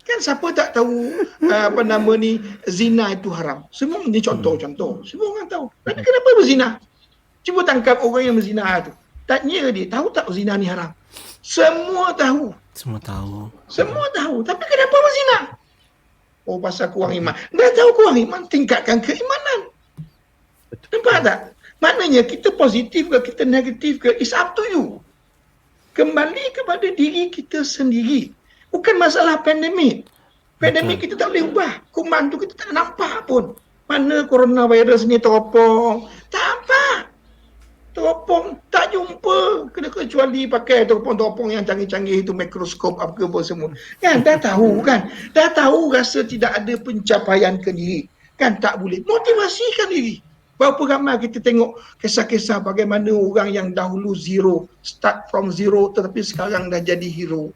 Kan siapa tak tahu zina itu haram. Semua ni contoh-contoh. Semua orang tahu. Tapi kenapa berzina? Cuba tangkap orang yang berzina tu. Tanya dia, tahu tak zina ni haram? Semua tahu. Tapi kenapa berzina? Oh, pasal kurang iman. Dah tahu kurang iman, tingkatkan keimanan. Nampak tak? Maknanya kita positif ke, kita negatif ke, it's up to you. Kembali kepada diri kita sendiri. Bukan masalah pandemik. Pandemik kita tak boleh ubah. Kuman tu kita tak nampak pun. Mana coronavirus ni teropong. Tak apa. Teropong tak jumpa, kecuali pakai teropong-teropong yang canggih-canggih itu, mikroskop apa semua. Kan dah tahu kan? Dah tahu rasa tidak ada pencapaian ke diri. Kan tak boleh. Motivasikan diri. Berapa ramai kita tengok kisah-kisah bagaimana orang yang dahulu zero, start from zero tetapi sekarang dah jadi hero.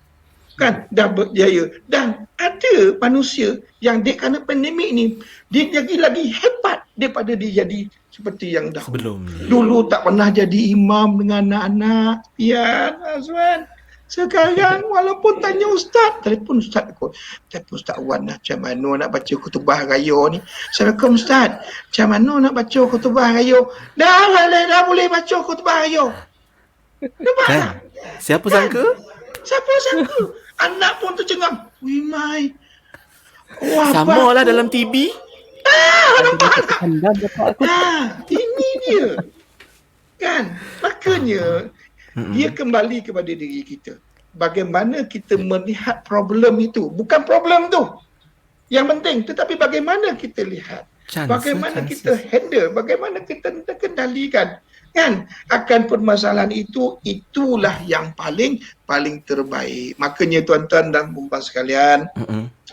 Kan dah berjaya. Dan ada manusia yang kerana pandemik ni dia jadi lagi hebat daripada dia jadi seperti yang dahulu. Dulu tak pernah jadi imam dengan anak-anak. Ya, Azwan. Sekarang walaupun tanya ustaz, telefon ustaz aku. Telefon Ustaz Wan lah, macam mana nak baca khutbah raya ni? Assalamualaikum ustaz. Macam mana nak baca khutbah raya? Dah boleh baca khutbah raya. Nampak tak? Siapa sangka? Anak pun tercengang. Wih mai. Sama lah dalam TV. Nampak tak? Ini dia. Kan? Makanya dia kembali kepada diri kita. Bagaimana kita melihat problem itu. Bukan problem tu yang penting, tetapi bagaimana kita lihat. Bagaimana kita handle, bagaimana kita kendalikan kan akan permasalahan itu. Itulah yang paling terbaik. Makanya tuan-tuan dan puan sekalian,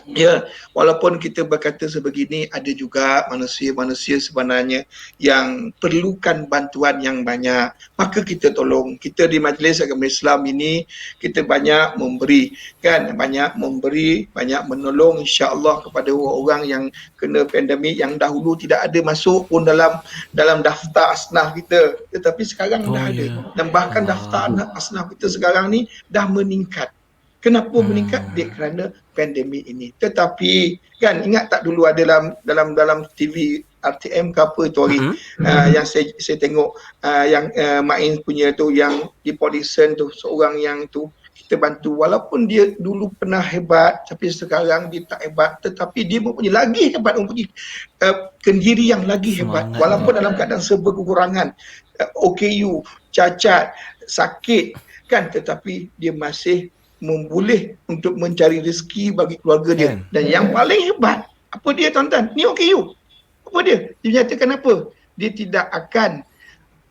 ya, walaupun kita berkata sebegini, ada juga manusia-manusia sebenarnya yang perlukan bantuan yang banyak. Maka kita tolong. Kita di Majlis Agama Islam ini kita banyak memberi, kan, banyak menolong insya-Allah kepada orang-orang yang kena pandemik yang dahulu tidak ada masuk pun dalam daftar asnaf kita. Tetapi sekarang dah ada. Dan bahkan daftar asnaf kita sekarang ni dah meningkat. Kenapa meningkat? Kerana pandemik ini. Tetapi kan ingat tak dulu ada dalam TV RTM ke apa tu hari yang saya tengok yang Main punya tu yang di Polisen tu, seorang yang tu kita bantu, walaupun dia dulu pernah hebat tapi sekarang dia tak hebat, tetapi dia mempunyai lagi hebat, mempunyai kendiri yang lagi hebat walaupun dalam keadaan serba kekurangan, OKU, cacat, sakit kan, tetapi dia masih memboleh untuk mencari rezeki bagi keluarga dia. Dan yang paling hebat, apa dia tuan-tuan? Ni OKU. Apa dia? Dia nyatakan apa? Dia tidak akan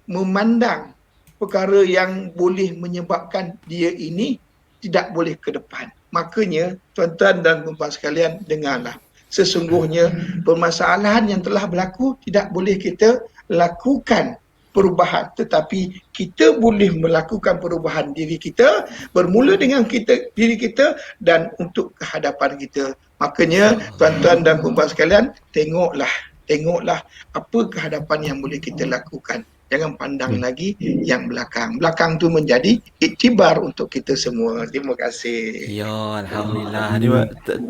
memandang perkara yang boleh menyebabkan dia ini tidak boleh ke depan. Makanya tuan-tuan dan puan sekalian, dengarlah. Sesungguhnya permasalahan yang telah berlaku tidak boleh kita lakukan perubahan, tetapi kita boleh melakukan perubahan diri kita, bermula dengan diri kita dan untuk kehadapan kita. Makanya tuan-tuan dan puan sekalian, tengoklah apa kehadapan yang boleh kita lakukan. Jangan pandang lagi yang belakang. Belakang tu menjadi iktibar untuk kita semua. Terima kasih. Ya, Alhamdulillah.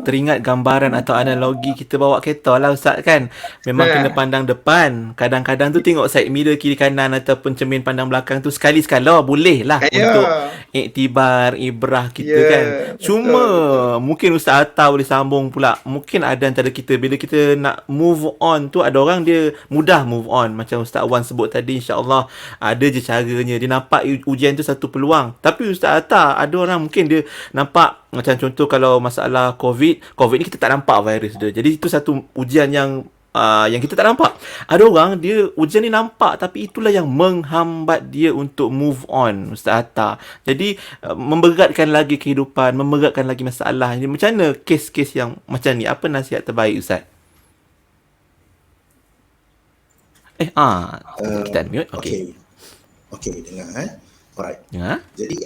Teringat gambaran atau analogi kita bawa kereta lah Ustaz kan. Memang kena pandang depan. Kadang-kadang tu tengok side mirror kiri kanan ataupun cermin pandang belakang tu sekali-sekala boleh lah untuk iktibar, ibrah kita kan. Cuma mungkin Ustaz Atta boleh sambung pula. Mungkin ada antara kita bila kita nak move on tu, ada orang dia mudah move on. Macam Ustaz Wan sebut tadi, insya-Allah ada je caranya. Dia nampak ujian tu satu peluang. Tapi Ustaz Atta, ada orang mungkin dia nampak macam contoh kalau masalah COVID ni kita tak nampak virus dia. Jadi itu satu ujian yang kita tak nampak. Ada orang dia ujian ni nampak tapi itulah yang menghambat dia untuk move on, Ustaz Atta. Jadi memberatkan lagi kehidupan, memberatkan lagi masalah. Jadi macam mana kes-kes yang macam ni? Apa nasihat terbaik Ustaz? Kita unmute. Okey. Okey, dengar Alright. Ya. Jadi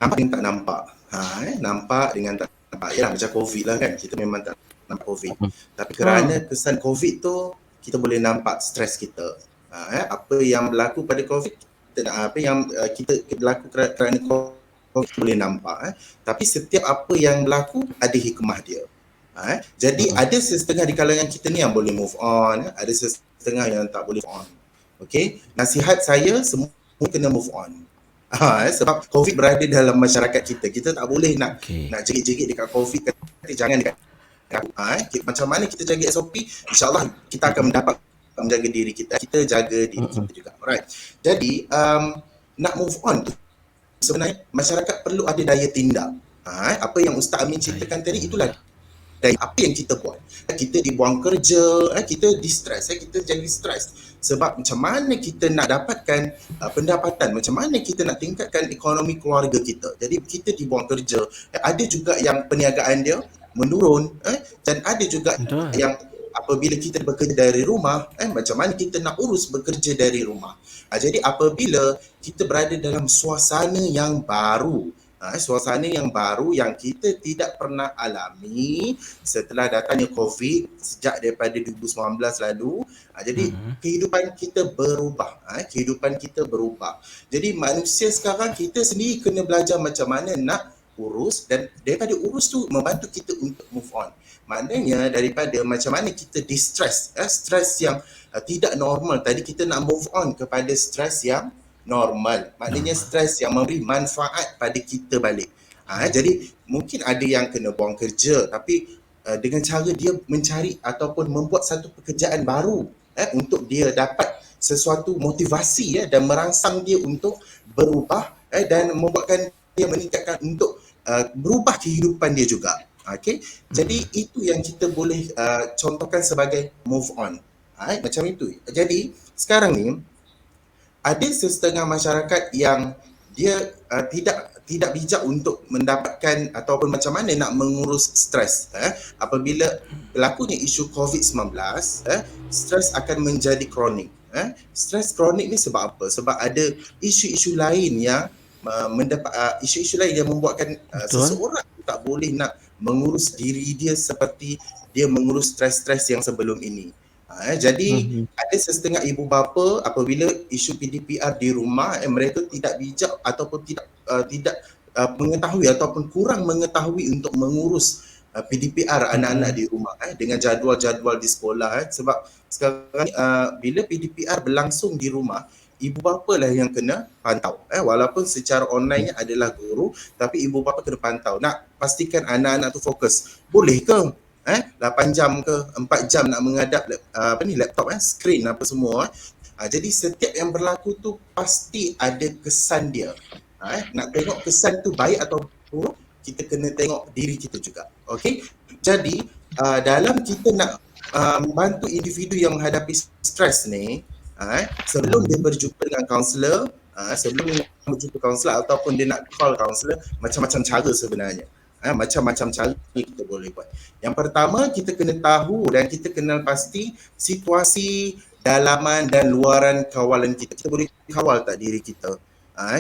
nampak dengan tak nampak. Nampak dengan tak nampak. Yalah macam COVID lah kan. Kita memang tak nampak COVID. Tapi kerana kesan COVID tu kita boleh nampak stres kita. Apa yang berlaku pada COVID, apa yang kita berlaku kerana COVID boleh nampak. Tapi setiap apa yang berlaku ada hikmah dia. Jadi ada setengah di kalangan kita ni yang boleh move on, ada setengah yang tak boleh move on. Okey, nasihat saya semua kena move on. Sebab COVID berada dalam masyarakat kita. Kita tak boleh nak jerit-jerit dekat COVID, kata jangan dekat macam mana kita jaga SOP, insya-Allah kita akan mendapat menjaga diri kita. Kita jaga diri kita juga. Alright. Jadi nak move on tu sebenarnya masyarakat perlu ada daya tindak. Apa yang Ustaz Amin ceritakan tadi itulah dari apa yang kita buat. Kita dibuang kerja, kita distress, kita jadi stres. Sebab macam mana kita nak dapatkan pendapatan, macam mana kita nak tingkatkan ekonomi keluarga kita. Jadi kita dibuang kerja. Ada juga yang perniagaan dia menurun, dan ada juga yang apabila kita bekerja dari rumah, macam mana kita nak urus bekerja dari rumah. Jadi apabila kita berada dalam suasana yang baru, suasana yang baru yang kita tidak pernah alami setelah datangnya COVID sejak daripada 2019 lalu. Jadi kehidupan kita berubah. Kehidupan kita berubah. Jadi manusia sekarang kita sendiri kena belajar macam mana nak urus, dan daripada urus tu membantu kita untuk move on. Maknanya daripada macam mana kita distress, stres yang tidak normal. Tadi kita nak move on kepada stres yang normal. Maknanya stres yang memberi manfaat pada kita balik. Jadi mungkin ada yang kena buang kerja tapi dengan cara dia mencari ataupun membuat satu pekerjaan baru untuk dia dapat sesuatu motivasi dan merangsang dia untuk berubah dan membuatkan dia meningkatkan untuk berubah kehidupan dia juga. Okey. Jadi itu yang kita boleh contohkan sebagai move on. Macam itu. Jadi sekarang ni ada setengah masyarakat yang dia tidak bijak untuk mendapatkan ataupun macam mana nak mengurus stres. Apabila berlakunya isu COVID-19, stres akan menjadi kronik. Stres kronik ni sebab apa? Sebab ada isu-isu lain yang isu-isu lain yang membuatkan seseorang tak boleh nak mengurus diri dia seperti dia mengurus stres-stres yang sebelum ini. Jadi ada setengah ibu bapa apabila isu PDPR di rumah, mereka tidak bijak ataupun tidak mengetahui ataupun kurang mengetahui untuk mengurus PDPR anak-anak di rumah dengan jadual-jadual di sekolah. Sebab sekarang bila PDPR berlangsung di rumah, ibu bapa lah yang kena pantau. Walaupun secara online adalah guru, tapi ibu bapa kena pantau. Nak pastikan anak-anak tu fokus. Boleh ke 8 jam ke 4 jam nak menghadap laptop, screen apa semua. Jadi setiap yang berlaku tu pasti ada kesan dia. Nak tengok kesan tu baik atau buruk, kita kena tengok diri kita juga. Okey. Jadi dalam kita nak membantu individu yang menghadapi stres ni, sebelum dia berjumpa dengan kaunselor, sebelum dia berjumpa kaunselor ataupun dia nak call kaunselor, macam-macam cara sebenarnya. Macam-macam cara kita boleh buat. Yang pertama, kita kena tahu dan kita kenal pasti situasi dalaman dan luaran kawalan kita. Kita boleh kawal tak diri kita?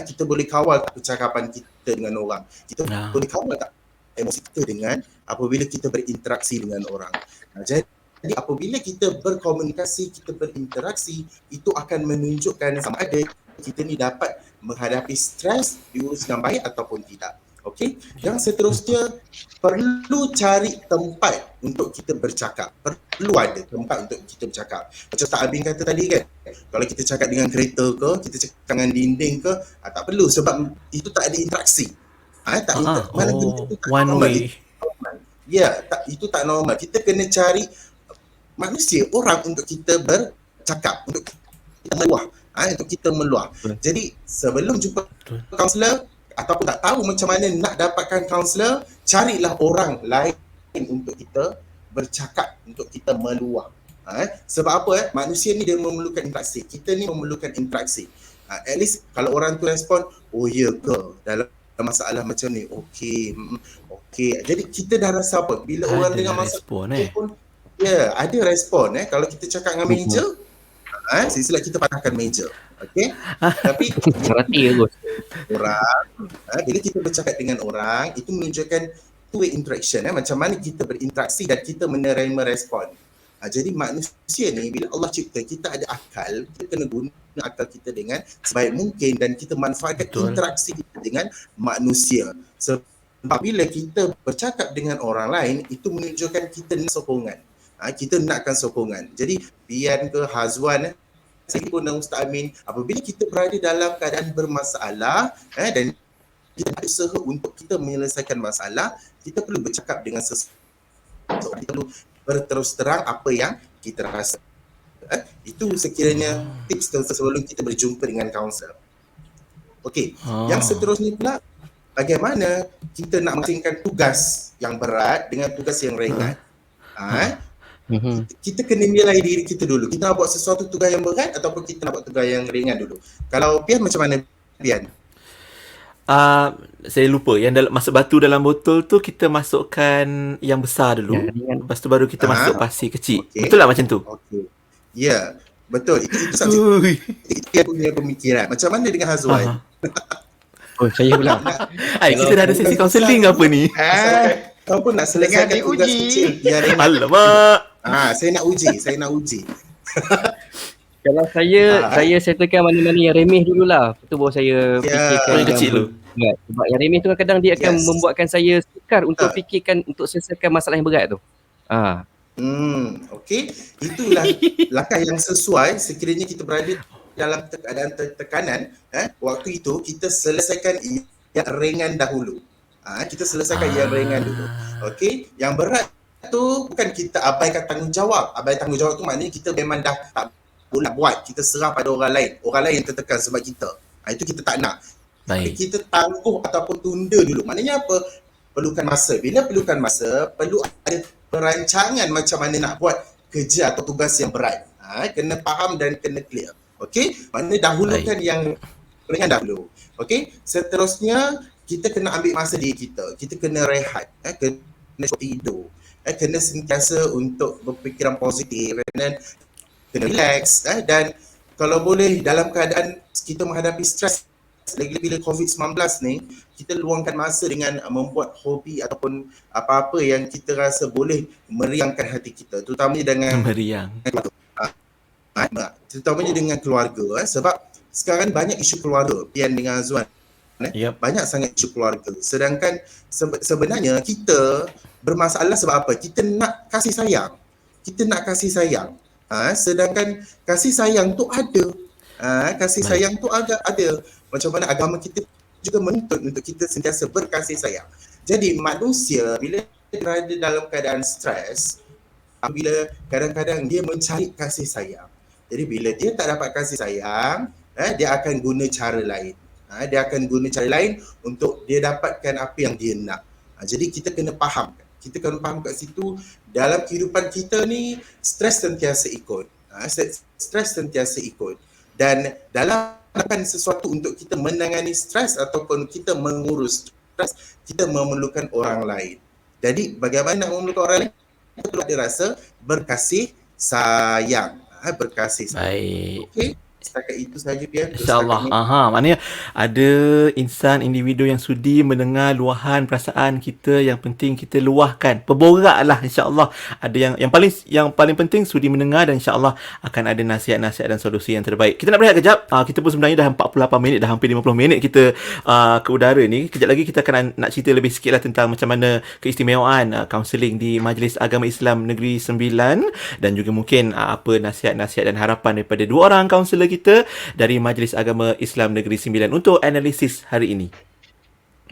Kita boleh kawal tak percakapan kita dengan orang? Kita boleh kawal tak emosi kita dengan apabila kita berinteraksi dengan orang? Jadi apabila kita berkomunikasi, kita berinteraksi, itu akan menunjukkan sama ada kita ni dapat menghadapi stres diurus dengan baik ataupun tidak. Okey. Yang seterusnya, perlu cari tempat untuk kita bercakap. Perlu ada tempat untuk kita bercakap. Macam Ustaz Abin kata tadi kan, kalau kita cakap dengan kereta ke, kita cakap dengan dinding ke, tak perlu sebab itu tak ada interaksi. Mana benda tu tak one normal. way. Itu tak normal. Kita kena cari manusia, orang untuk kita bercakap, untuk kita meluah. Untuk kita meluah. Jadi sebelum jumpa kaunselor ataupun tak tahu macam mana nak dapatkan kaunselor, carilah orang lain untuk kita bercakap, untuk kita meluah. Sebab apa? Manusia ni dia memerlukan interaksi. Kita ni memerlukan interaksi. At least kalau orang tu respon, oh ya ke, dalam masalah macam ni, okey. Jadi kita dah rasa apa? Bila orang dengan masalah respon, pun, ya, ada respon. Kalau kita cakap dengan meja, silap kita patahkan meja. Okey? Tapi Karate bagus. orang, bila kita bercakap dengan orang, itu menunjukkan two-way interaction. Macam mana kita berinteraksi dan kita menerima respon. Jadi manusia ni, bila Allah cipta, kita ada akal, kita kena guna akal kita dengan sebaik mungkin dan kita manfaatkan interaksi kita dengan manusia. Sebab bila kita bercakap dengan orang lain, itu menunjukkan kita nak sokongan. Kita nakkan sokongan. Jadi Pian ke Hazwan, saya pun dan Ustaz Amin, apabila kita berada dalam keadaan bermasalah dan kita ada usaha untuk kita menyelesaikan masalah, kita perlu bercakap dengan seseorang. Kita perlu berterus terang apa yang kita rasa. Itu sekiranya tips sebelum kita berjumpa dengan kaunselor. Okey, yang seterusnya pula, bagaimana kita nak masingkan tugas yang berat dengan tugas yang ringan. Kita kena nilai diri kita dulu. Kita nak buat sesuatu tugas yang berat ataupun kita nak buat tugas yang ringan dulu. Kalau Pian macam mana Pian? Saya lupa yang masuk batu dalam botol tu kita masukkan yang besar dulu. Lepas tu baru kita masuk pasir kecil. Okay. Betul tak macam tu? Okey. Ya, betul. Itu subjek. Itu punya pemikiran. Macam mana dengan Hazwan? Oh, saya pula. Kita dah ada sesi kaunseling ke apa ni? Kau pun nak selesaikan tugas kecil. Alamak. Saya nak uji. Kalau saya settlekan mana-mana yang remeh dululah. Itu baru saya fikirkan yang kecil tu. Sebab yang remeh tu kadang dia akan membuatkan saya sukar untuk fikirkan untuk selesaikan masalah yang berat tu. Okey. Itulah langkah yang sesuai sekiranya kita berada dalam keadaan tekanan. Waktu itu kita selesaikan yang ringan dahulu. Kita selesaikan yang ringan dulu. Okey. Yang berat tu bukan kita abaikan tanggungjawab. Abaikan tanggungjawab tu maknanya kita memang dah tak boleh buat, kita serah pada orang lain yang tertekan sebab kita. Itu kita tak nak. Tapi kita tangguh ataupun tunda dulu. Maknanya apa? Perlukan masa. Bila perlukan masa, perlu ada perancangan macam mana nak buat kerja atau tugas yang berat. Kena faham dan kena clear. Okey? Maknanya dahulukan yang ringan dahulu. Okey? Seterusnya, kita kena ambil masa diri kita. Kita kena rehat. Kena tidur. Kena sentiasa untuk berfikiran positif. Kena relax dan kalau boleh dalam keadaan kita menghadapi stres lagi bila COVID-19 ni, kita luangkan masa dengan membuat hobi ataupun apa-apa yang kita rasa boleh meriangkan hati kita, terutamanya dengan terutamanya dengan keluarga sebab sekarang banyak isu keluarga Pian dengan Azwan. Banyak sangat isu keluarga. Sedangkan sebenarnya kita bermasalah sebab apa? Kita nak kasih sayang. Sedangkan kasih sayang tu ada. Kasih sayang tu ada. Macam mana agama kita juga menuntut untuk kita sentiasa berkasih sayang. Jadi manusia bila berada dalam keadaan stres, bila kadang-kadang dia mencari kasih sayang. Jadi bila dia tak dapat kasih sayang, dia akan guna cara lain. Dia akan guna cara lain untuk dia dapatkan apa yang dia nak. Jadi kita kena faham. Kita kena faham kat situ dalam kehidupan kita ni stres sentiasa ikut. Dan dalam melakukan sesuatu untuk kita menangani stres ataupun kita mengurus stres, kita memerlukan orang lain. Jadi bagaimana nak memerlukan orang lain? Kita perlu ada rasa berkasih sayang. Baik. Okey. Setakat itu sahaja Pian. InsyaAllah. Maknanya ada insan, individu yang sudi mendengar luahan perasaan kita, yang penting kita luahkan. Perboraklah insyaAllah. Ada yang paling penting sudi mendengar dan insyaAllah akan ada nasihat-nasihat dan solusi yang terbaik. Kita nak berehat kejap. Kita pun sebenarnya dah 48 minit, dah hampir 50 minit kita ke udara ni. Kejap lagi kita akan nak cerita lebih sikit lah tentang macam mana keistimewaan kaunseling di Majlis Agama Islam Negeri Sembilan dan juga mungkin apa nasihat-nasihat dan harapan daripada dua orang kaunselor kita dari Majlis Agama Islam Negeri Sembilan untuk analisis hari ini.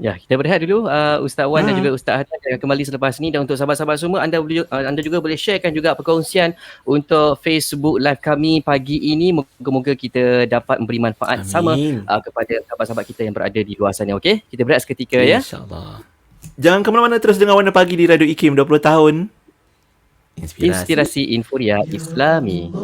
Ya, kita berehat dulu Ustaz Wan dan juga Ustaz Hatta akan kembali selepas ni. Dan untuk sahabat-sahabat semua, anda juga boleh sharekan juga perkongsian untuk Facebook live kami pagi ini. Moga-moga kita dapat memberi manfaat sama kepada sahabat-sahabat kita yang berada di luar sana. Okey, kita berehat seketika ya. InsyaAllah. Jangan ke mana-mana, terus dengar Warna Pagi di Radio IKIM 20 tahun. Inspirasi Inforia Islami.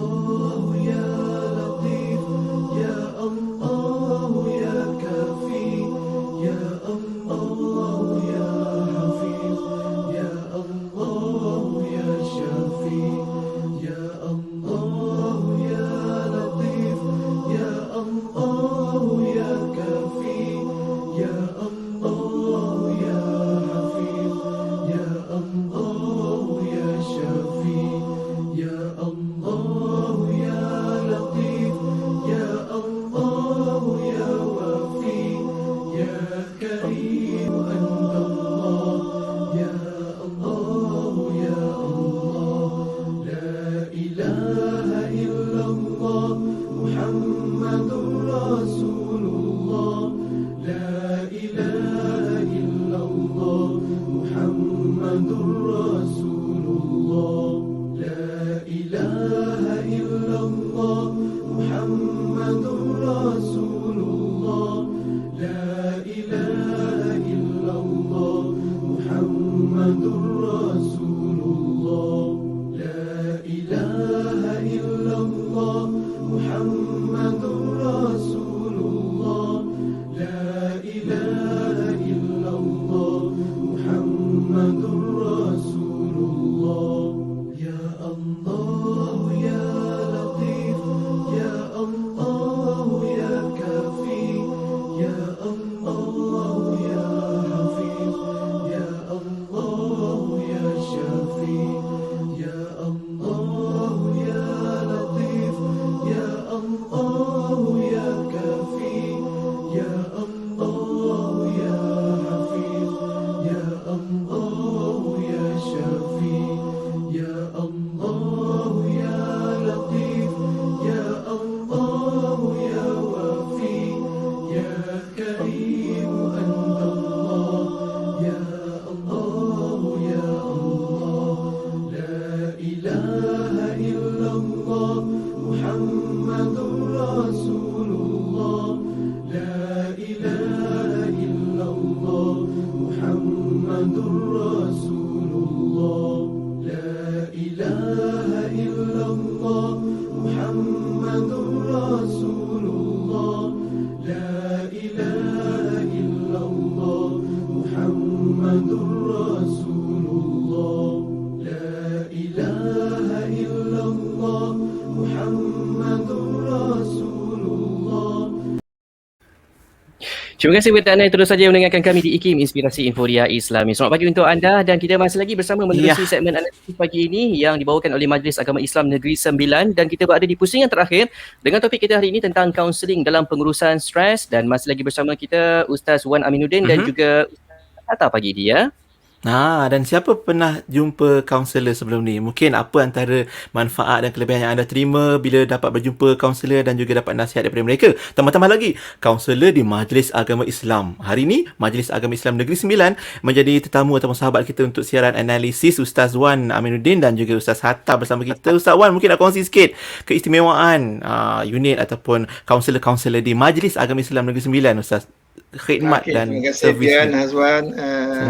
Terima kasih kepada anda yang terus saja mendengarkan kami di IKIM Inspirasi Inforia Islami. Selamat pagi untuk anda dan kita masih lagi bersama menerusi segmen analisis pagi ini yang dibawakan oleh Majlis Agama Islam Negeri Sembilan, dan kita berada di pusingan terakhir dengan topik kita hari ini tentang kaunseling dalam pengurusan stres, dan masih lagi bersama kita Ustaz Wan Aminuddin dan juga Ustaz Hatta pagi ini ya. Dan siapa pernah jumpa kaunselor sebelum ni? Mungkin apa antara manfaat dan kelebihan yang anda terima bila dapat berjumpa kaunselor dan juga dapat nasihat daripada mereka? Tambah-tambah lagi, kaunselor di Majlis Agama Islam. Hari ni, Majlis Agama Islam Negeri Sembilan menjadi tetamu ataupun sahabat kita untuk siaran analisis. Ustaz Wan Aminuddin dan juga Ustaz Hatta bersama kita. Ustaz Wan, mungkin nak kongsi sikit keistimewaan unit ataupun kaunselor-kaunselor di Majlis Agama Islam Negeri Sembilan, Ustaz. Khidmat dan terima kasih Pian, Hazwan,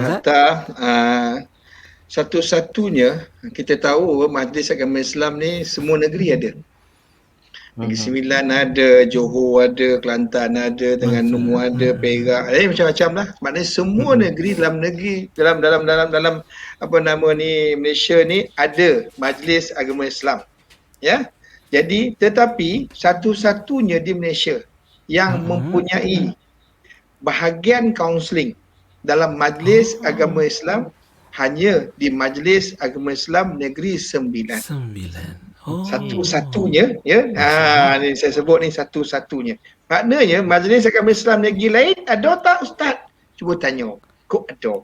Hatta. Satu-satunya kita tahu Majlis Agama Islam ni semua negeri ada. Negeri Sembilan ada, Johor ada, Kelantan ada, Terengganu ada, Perak, macam-macam lah. Maknanya semua negeri dalam apa nama ni, Malaysia ni ada Majlis Agama Islam. Ya. Jadi tetapi satu-satunya di Malaysia yang mempunyai bahagian kaunseling dalam Majlis Agama Islam hanya di Majlis Agama Islam Negeri Sembilan. Satu-satunya ya. Ni saya sebut ni satu-satunya. Maknanya Majlis Agama Islam negeri lain ada tak Ustaz? Cuba tanya. Kok ada?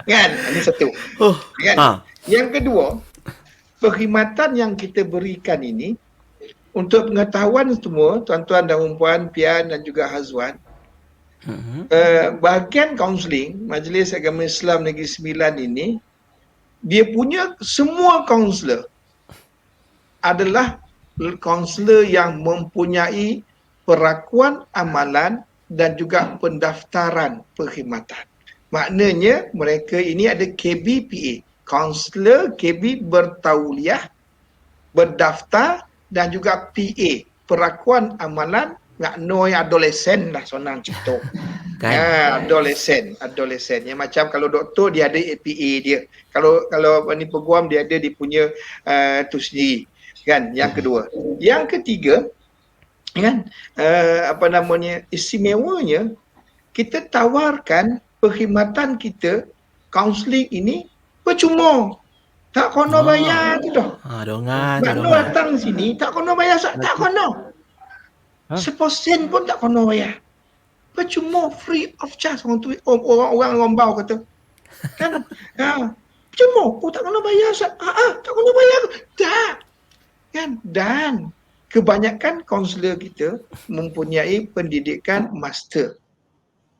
Kan? Ini satu. Kan? Yang kedua, perkhidmatan yang kita berikan ini untuk pengetahuan semua, tuan-tuan dan puan, Pian dan juga Hazwan, bahagian kaunseling Majlis Agama Islam Negeri Sembilan ini, dia punya semua kaunselor adalah kaunselor yang mempunyai perakuan amalan dan juga pendaftaran perkhidmatan. Maknanya mereka ini ada KBPA, kaunselor KB bertauliah, berdaftar, dan juga PA, perakuan amalan, makna yang adolesen lah, senang cerita. Adolesen. Yang macam kalau doktor dia ada APA dia. Kalau ni peguam dia ada dia punya tu sendiri. Kan? Yang kedua. Yang ketiga, kan, istimewanya kita tawarkan perkhidmatan kita, kaunseling ini percuma. Tak kena bayar tu dah. Makna datang sini tak kena bayar, tak kena. Seposen pun tak kena bayar. Percuma, free of charge. Orang rombau kata. Kan? Percuma. Tak kena bayar. Tak kena bayar. Tak. Kan? Dan kebanyakan kaunselor kita mempunyai pendidikan master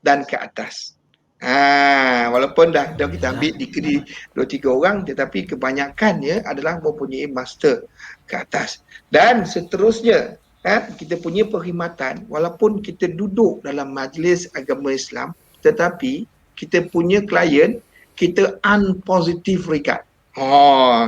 dan ke atas. Walaupun dah kita ambil degree 2-3 orang, tetapi kebanyakannya adalah mempunyai master ke atas. Dan seterusnya, kita punya perkhidmatan, walaupun kita duduk dalam majlis agama Islam, tetapi kita punya klien, kita unpositive regard.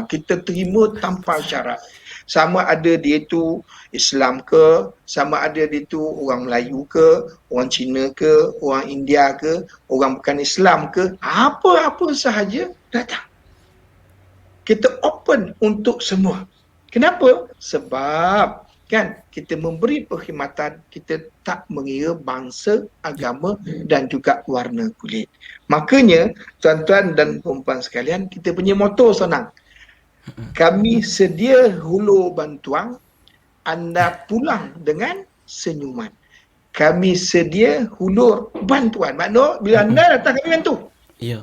Kita terima tanpa syarat. Sama ada dia tu Islam ke, sama ada dia tu orang Melayu ke, orang Cina ke, orang India ke, orang bukan Islam ke, apa-apa sahaja datang. Kita open untuk semua. Kenapa? Sebab kan kita memberi perkhidmatan, kita tak mengira bangsa, agama dan juga warna kulit. Makanya tuan-tuan dan perempuan sekalian, kita punya moto senang. Kami sedia hulur bantuan, anda pulang dengan senyuman. Kami sedia hulur bantuan. Maknanya bila anda datang kami bantu.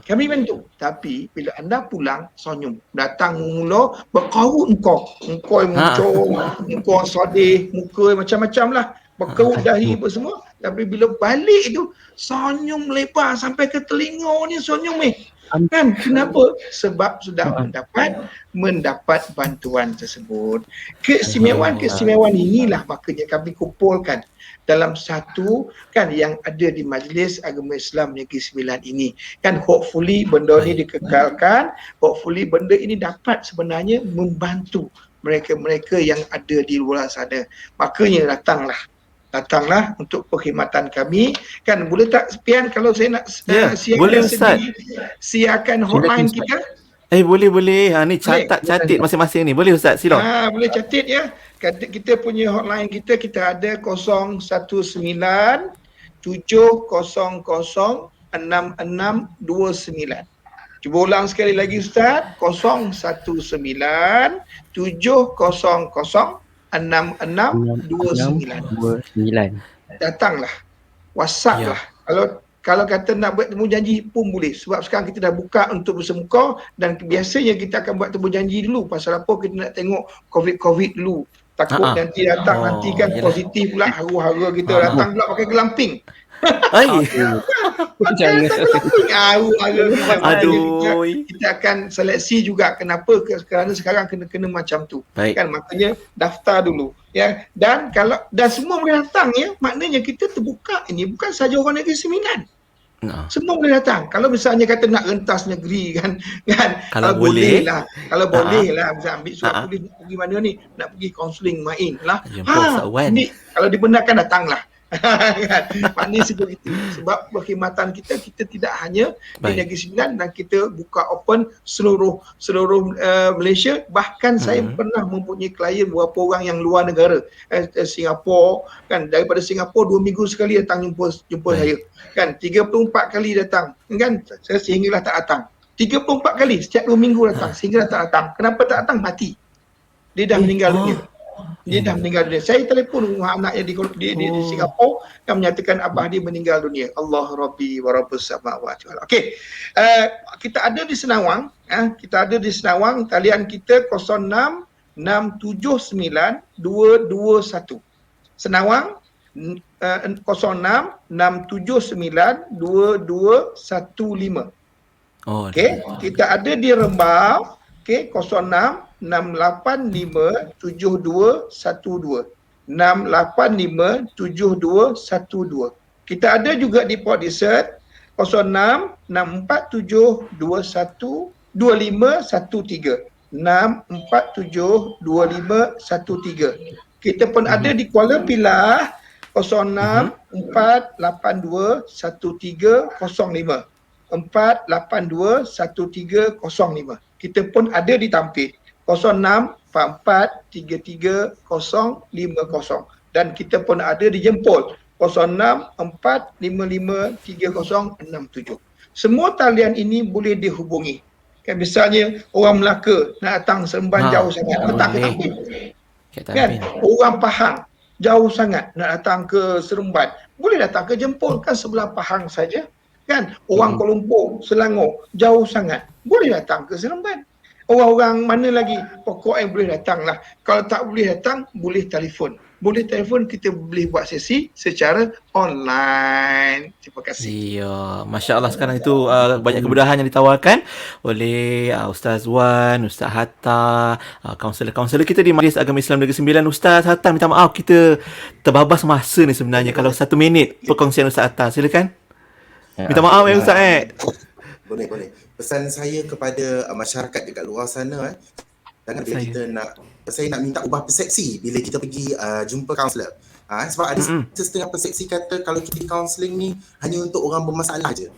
Kami bantu. Tapi bila anda pulang senyum. Datang mula berkarut engkau muncul, engkau sedih, muka macam-macam lah. Berkerut dahi apa semua. Tapi bila balik tu senyum lebar sampai ke telinga ni senyum ni. Kan? Kenapa? Sebab sudah mendapat bantuan tersebut. Keistimewaan inilah makanya kami kumpulkan dalam satu kan yang ada di Majlis Agama Islam Negeri Sembilan ini. Kan hopefully benda ni dikekalkan, hopefully benda ini dapat sebenarnya membantu mereka-mereka yang ada di luar sana. Makanya datanglah untuk perkhidmatan kami. Kan boleh tak Pian kalau saya nak siarkan hotline kita? Boleh. Ni catat masing-masing ni. Boleh Ustaz, sila. Boleh catat ya. Kita punya hotline kita ada 019 700 6629. Cuba ulang sekali lagi Ustaz. 019 700 6629. Datanglah. WhatsApp lah. Kalau kata nak buat temu janji pun boleh. Sebab sekarang kita dah buka untuk bersemuka dan biasanya kita akan buat temu janji dulu. Pasal apa? Kita nak tengok COVID dulu. Takut nanti datang nanti kan positif pula, hara-hara kita datang pula pakai gelamping. Kita akan seleksi juga. Kenapa? Kerana sekarang kena macam tu. Kan makanya daftar dulu ya. Dan semua boleh datang ya. Maknanya kita terbuka ini bukan saja orang Negeri Sembilan. Semua boleh datang. Kalau misalnya kata nak rentas negeri kan kalau boleh lah. Kalau boleh lah bisa ambil surat tulis nak pergi mana ni? Nak pergi kaunseling main lah. Ni kalau dibenarkan datanglah. Maknanya seperti itu. Sebab perkhidmatan kita tidak hanya di Negeri Sembilan dan kita buka open seluruh Malaysia. Bahkan saya pernah mempunyai klien beberapa orang yang luar negara, Singapura kan, daripada Singapura 2 minggu sekali datang jumpa saya kan, 34 kali datang kan, saya sehinggalah tak datang 34 kali setiap 2 minggu datang sehingga tak datang. Kenapa tak datang? Mati, dia dah meninggal dunia. Saya telefon anaknya di Singapura yang menyatakan abah dia meninggal dunia. Allah Rabbi wa Rabbus samawati wal. Okey. Kita ada di Senawang, talian kita 06 679 221. Senawang 06-679-2215. Oh, Okey, kita ada di Rembau, okey, 06-685-7212. 685-7212. Kita ada juga di Port Dickson 06-647-21-2513. 647-2513. Kita pun ada di Kuala Pilah 06-482-1305. 482-1305. Kita pun ada di Tampit 06-4433-050. Dan kita pun ada di Jempol 06-455-3067. Semua talian ini boleh dihubungi. Kan misalnya orang Melaka nak datang Seremban jauh sangat, datang ke Tampit. Kan? Orang Pahang jauh sangat nak datang ke Seremban, boleh datang ke Jempol, kan sebelah Pahang saja. Kan? Orang Kuala Lumpur, Selangor jauh sangat, boleh datang ke Seremban. Orang-orang mana lagi pokok yang boleh datang lah. Kalau tak boleh datang, boleh telefon. Boleh telefon, kita boleh buat sesi secara online. Terima kasih. Ya, Masya Allah sekarang itu banyak kemudahan yang ditawarkan oleh Ustaz Wan, Ustaz Hatta, kaunselor-kaunselor kita di Majlis Agama Islam Negeri Sembilan. Ustaz Hatta, minta maaf kita terbabas masa ni sebenarnya. Kalau 1 minit perkongsian Ustaz Hatta, silakan. Minta maaf ya Ustaz. Boleh. Pesan saya kepada masyarakat dekat luar sana, jangan bila kita saya nak minta ubah persepsi bila kita pergi jumpa kaunselor. Sebab ada setengah persepsi kata kalau kita kaunseling ni hanya untuk orang bermasalah je.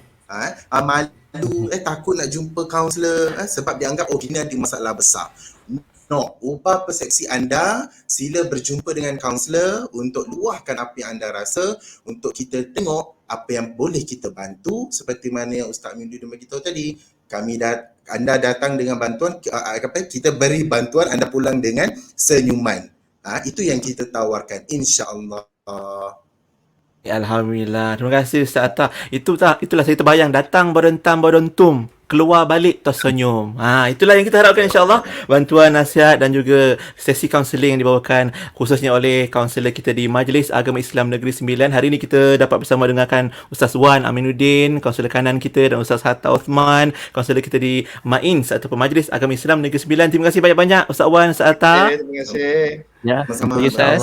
Malu, takut nak jumpa kaunselor sebab dianggap ini ada masalah besar. No, ubah persepsi anda, sila berjumpa dengan kaunselor untuk luahkan apa yang anda rasa, untuk kita tengok apa yang boleh kita bantu. Seperti mana yang Ustaz Aminuddin bagi tahu tadi, anda datang dengan bantuan, kita beri bantuan, anda pulang dengan senyuman. Itu yang kita tawarkan, insya-Allah. Alhamdulillah. Terima kasih Ustaz Atta. Itulah saya terbayang datang berentam, keluar balik tersenyum. Itulah yang kita harapkan insya-Allah. Bantuan, nasihat dan juga sesi kaunseling yang dibawakan khususnya oleh kaunselor kita di Majlis Agama Islam Negeri Sembilan. Hari ini kita dapat bersama dengarkan Ustaz Wan Aminuddin, kaunselor kanan kita, dan Ustaz Hatta Osman, kaunselor kita di MAINS ataupun Majlis Agama Islam Negeri Sembilan. Terima kasih banyak-banyak Ustaz Wan, Ustaz Hatta. Terima kasih. Ya, Sama-sama. Ustaz.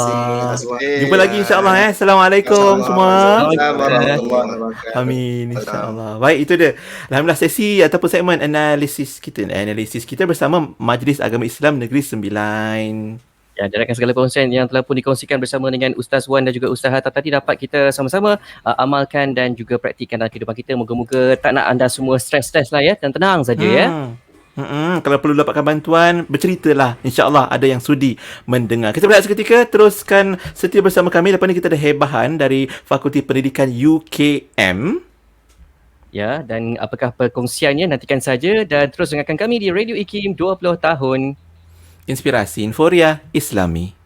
Jumpa lagi insya-Allah. Assalamualaikum semua. Assalamualaikum. Amin insya-Allah. Baik, itu dia. Alhamdulillah sesi ataupun segmen analisis kita bersama Majlis Agama Islam Negeri Sembilan. Ya, jalankan segala perkongsian yang telah pun dikongsikan bersama dengan Ustaz Wan dan juga Ustaz Hatta tadi dapat kita sama-sama amalkan dan juga praktikkan dalam kehidupan kita. Moga-moga tak nak anda semua stres-stres lah ya, dan tenang saja ya. Kalau perlu dapatkan bantuan, berceritalah. InsyaAllah ada yang sudi mendengar. Kita berehat seketika, teruskan setia bersama kami. Lepas ni kita ada hebahan dari Fakulti Pendidikan UKM. Ya, dan apakah perkongsiannya, nantikan saja dan terus dengarkan kami di Radio IKIM 20 tahun. Inspirasi Inforia Islami.